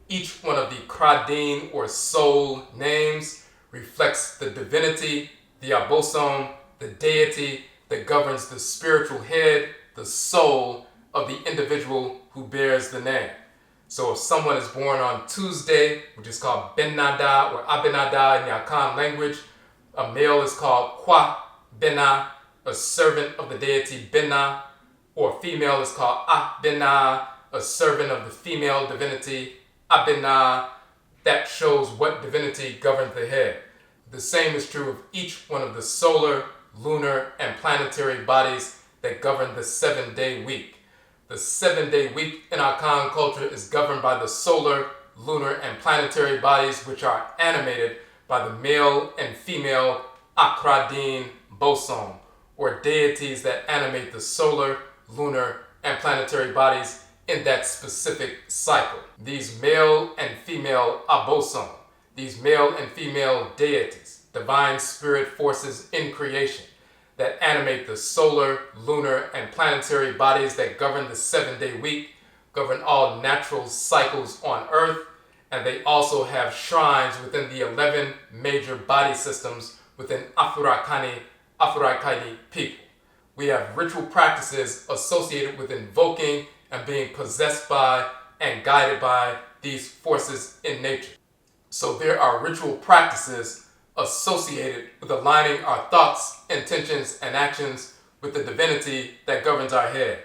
Each one of the Kradin or soul names reflects the divinity, the abosom, the deity that governs the spiritual head, the soul of the individual who bears the name. So if someone is born on Tuesday, which is called Benada or Abenada in the Akan language, a male is called Kwa Bena, a servant of the deity Bena, or a female is called Abena, a servant of the female divinity Abena. That shows what divinity governs the head. The same is true of each one of the solar, lunar, and planetary bodies that govern the 7-day week. The 7-day week in Akan culture is governed by the solar, lunar, and planetary bodies, which are animated by the male and female Akradin bosom, or deities that animate the solar, lunar, and planetary bodies in that specific cycle. These male and female abosom, these male and female deities, divine spirit forces in creation, that animate the solar, lunar, and planetary bodies that govern the 7-day week, govern all natural cycles on Earth, and they also have shrines within the 11 major body systems within Afuraitkait people. We have ritual practices associated with invoking and being possessed by and guided by these forces in nature. So there are ritual practices associated with aligning our thoughts, intentions, and actions with the divinity that governs our head.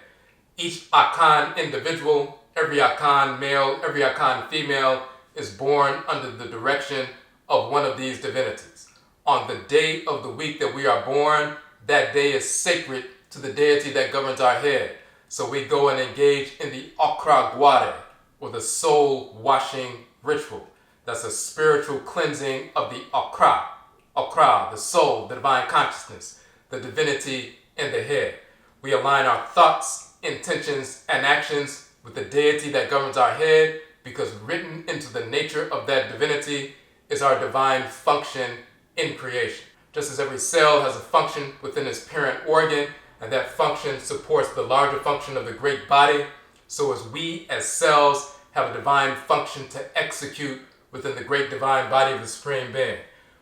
Each Akan individual, every Akan male, every Akan female, is born under the direction of one of these divinities. On the day of the week that we are born, that day is sacred to the deity that governs our head. So we go and engage in the okra guare, or the soul washing ritual. That's a spiritual cleansing of the okra, the soul, the divine consciousness, the divinity in the head. We align our thoughts, intentions, and actions with the deity that governs our head, because written into the nature of that divinity is our divine function in creation. Just as every cell has a function within its parent organ, and that function supports the larger function of the great body, so as we as cells have a divine function to execute within the great divine body of the Supreme Being.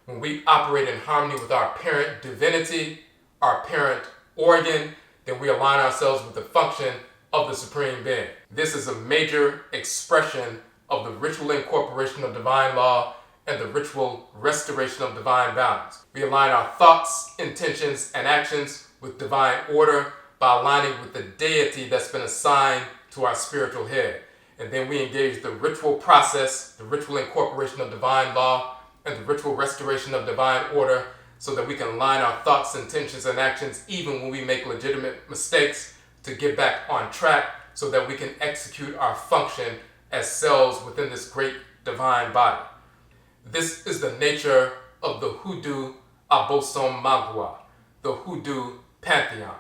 When we operate in harmony with our parent divinity, our parent organ, then we align ourselves with the function of the Supreme Being. This is a major expression of the ritual incorporation of divine law and the ritual restoration of divine balance. We align our thoughts, intentions, and actions with divine order by aligning with the deity that's been assigned to our spiritual head. And then we engage the ritual process, the ritual incorporation of divine law, and the ritual restoration of divine order, so that we can align our thoughts, intentions, and actions even when we make legitimate mistakes, to get back on track so that we can execute our function as cells within this great divine body. This is the nature of the Hoodoo Abosom Magua, the Hoodoo pantheon.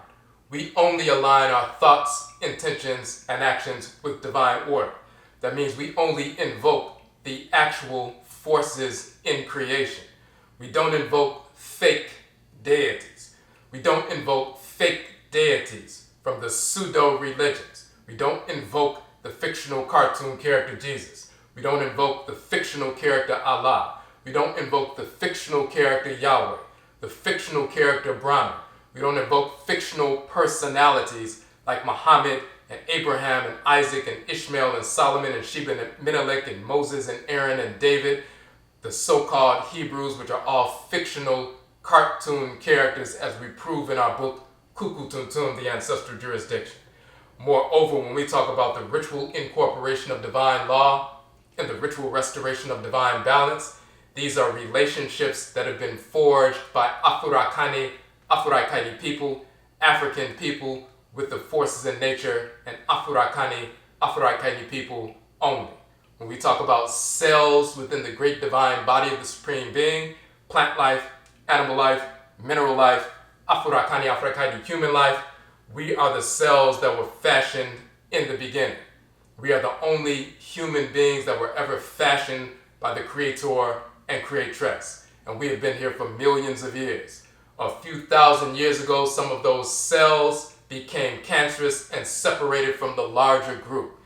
We only align our thoughts, intentions, and actions with divine order. That means we only invoke the actual forces in creation. We don't invoke fake deities. We don't invoke fake deities from the pseudo-religions. We don't invoke the fictional cartoon character Jesus. We don't invoke the fictional character Allah. We don't invoke the fictional character Yahweh, the fictional character Brahman. We don't invoke fictional personalities like Muhammad and Abraham and Isaac and Ishmael and Solomon and Sheba and Menelik and Moses and Aaron and David, the so-called Hebrews, which are all fictional cartoon characters, as we prove in our book, Kuku Tuntum, the Ancestral Jurisdiction. Moreover, when we talk about the ritual incorporation of divine law and the ritual restoration of divine balance, these are relationships that have been forged by Afuraitkait people, African people, with the forces in nature, and Afuraitkait people only. When we talk about cells within the great divine body of the Supreme Being, plant life, animal life, mineral life, Afuraitkait human life, we are the cells that were fashioned in the beginning. We are the only human beings that were ever fashioned by the Creator and Creatress. And we have been here for millions of years. A few thousand years ago, some of those cells became cancerous and separated from the larger group.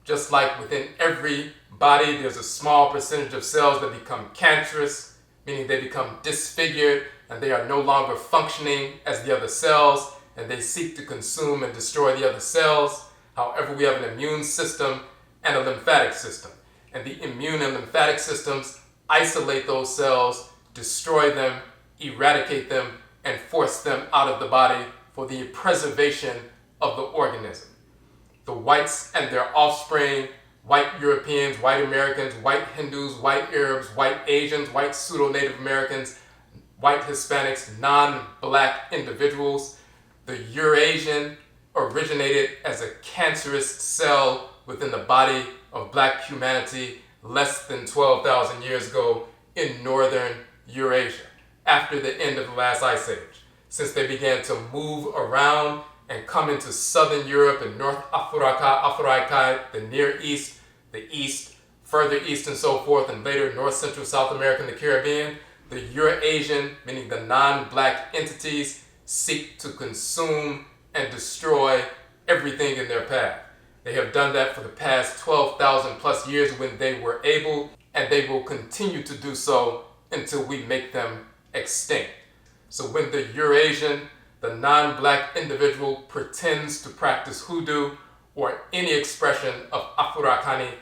Just like within every body, there's a small percentage of cells that become cancerous, meaning they become disfigured and they are no longer functioning as the other cells, and they seek to consume and destroy the other cells. However, we have an immune system and a lymphatic system. And the immune and lymphatic systems isolate those cells, destroy them, eradicate them, and force them out of the body for the preservation of the organism. The whites and their offspring, white Europeans, white Americans, white Hindus, white Arabs, white Asians, white pseudo-native Americans, white Hispanics, non-black individuals. The Eurasian originated as a cancerous cell within the body of black humanity less than 12,000 years ago in northern Eurasia, after the end of the last ice age, since they began to move around and come into southern Europe and North Afuraka, Afuraitkait, the Near East, the East, further east and so forth, and later North Central South America and the Caribbean. The Eurasian, meaning the non-black entities, seek to consume and destroy everything in their path. They have done that for the past 12,000 plus years when they were able, and they will continue to do so until we make them extinct. So when the Eurasian, the non-black individual, pretends to practice hoodoo or any expression of Afuraitkait,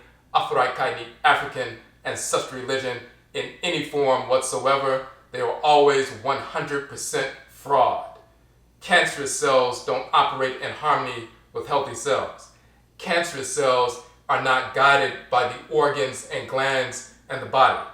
African ancestral religion in any form whatsoever, they are always 100% fraud. Cancerous cells don't operate in harmony with healthy cells. Cancerous cells are not guided by the organs and glands and the body.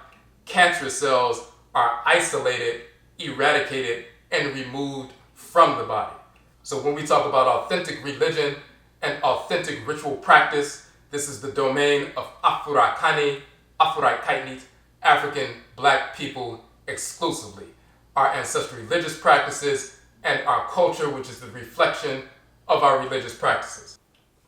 Cancerous cells are isolated, eradicated, and removed from the body. So when we talk about authentic religion and authentic ritual practice, this is the domain of Afurakani, Afuraitkait, African black people exclusively. Our ancestral religious practices and our culture, which is the reflection of our religious practices.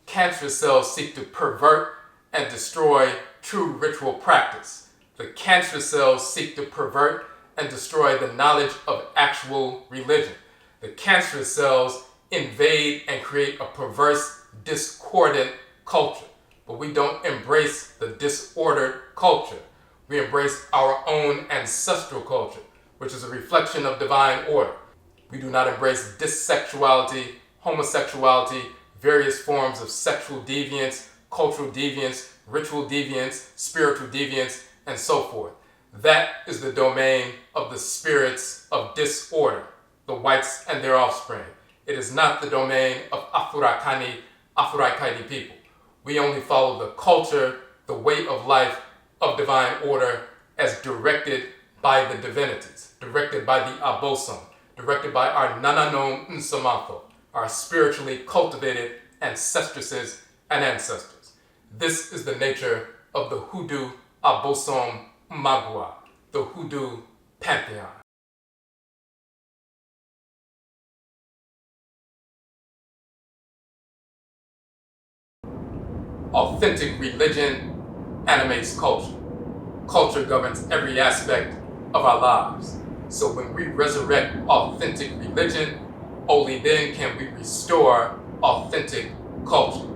Cancerous cells seek to pervert and destroy true ritual practice. The cancerous cells seek to pervert and destroy the knowledge of actual religion. The cancerous cells invade and create a perverse, discordant culture. But we don't embrace the disordered culture. We embrace our own ancestral culture, which is a reflection of divine order. We do not embrace dissexuality, homosexuality, various forms of sexual deviance, cultural deviance, ritual deviance, spiritual deviance, and so forth. That is the domain of the spirits of disorder, the whites and their offspring. It is not the domain of Afurakani, Afuraitkait people. We only follow the culture, the way of life of divine order as directed by the divinities, directed by the Abosom, directed by our Nananom Nsamatho, our spiritually cultivated ancestresses and ancestors. This is the nature of the Hoodoo Abosom Magua, the Hoodoo pantheon. Authentic religion animates culture. Culture governs every aspect of our lives. So when we resurrect authentic religion, only then can we restore authentic culture.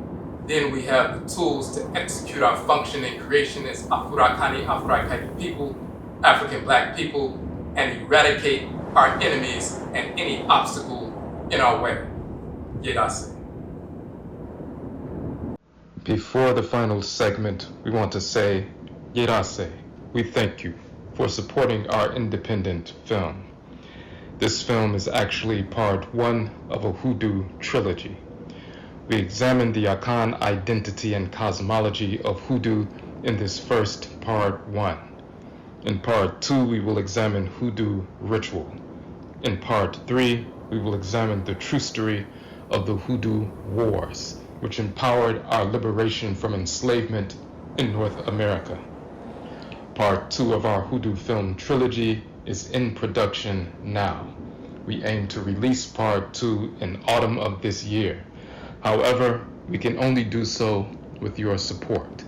Then we have the tools to execute our function in creation as Afurakani, Afuraitkait people, African black people, and eradicate our enemies and any obstacle in our way. Yedase. Before the final segment, we want to say, Yedase, we thank you for supporting our independent film. This film is actually part one of a Hoodoo trilogy. We examine the Akan identity and cosmology of Hoodoo in this first part one. In part two, we will examine Hoodoo ritual. In part three, we will examine the true story of the Hoodoo Wars, which empowered our liberation from enslavement in North America. Part 2 of our Hoodoo film trilogy is in production now. We aim to release part 2 in autumn of this year. However, we can only do so with your support.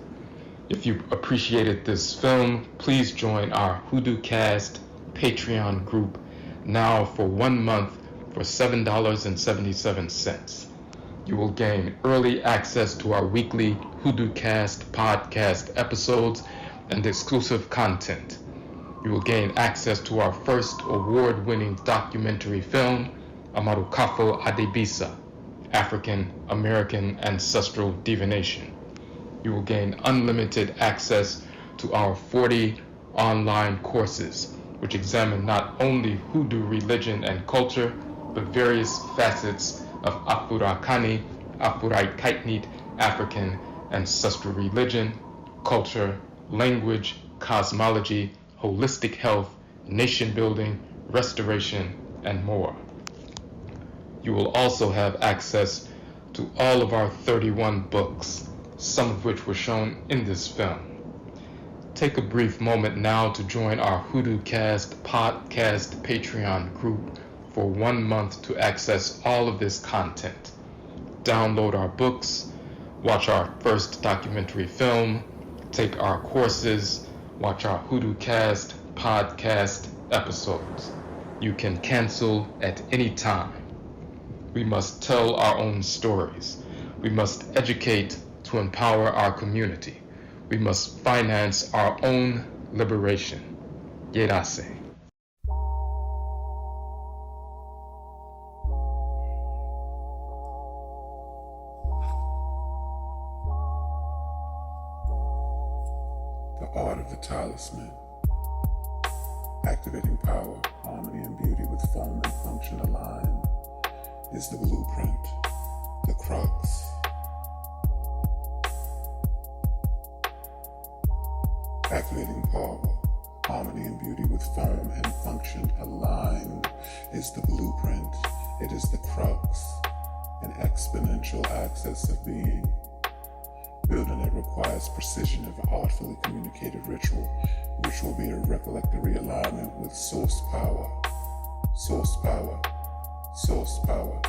If you appreciated this film, please join our Hoodoo Cast Patreon group now for 1 month for $7.77. You will gain early access to our weekly Hoodoo Cast podcast episodes and exclusive content. You will gain access to our first award-winning documentary film, Amarukafo Adebisa, African American Ancestral Divination. You will gain unlimited access to our 40 online courses, which examine not only Hoodoo religion and culture, but various facets of Afurakani, Afuraitkait, African Ancestral Religion, culture, language, cosmology, holistic health, nation building, restoration, and more. You will also have access to all of our 31 books, some of which were shown in this film. Take a brief moment now to join our Hoodoo Cast podcast Patreon group for 1 month to access all of this content. Download our books, watch our first documentary film, take our courses, watch our Hoodoo Cast podcast episodes. You can cancel at any time. We must tell our own stories. We must educate to empower our community. We must finance our own liberation. Yerase. The art of the talisman. Activating power, harmony, and beauty with form and function aligned is the blueprint, the crux. function aligned is the blueprint. It is the crux, an exponential access of being. Building it requires precision of artfully communicated ritual, which will be a recollected realignment with source power. Source power. Source power.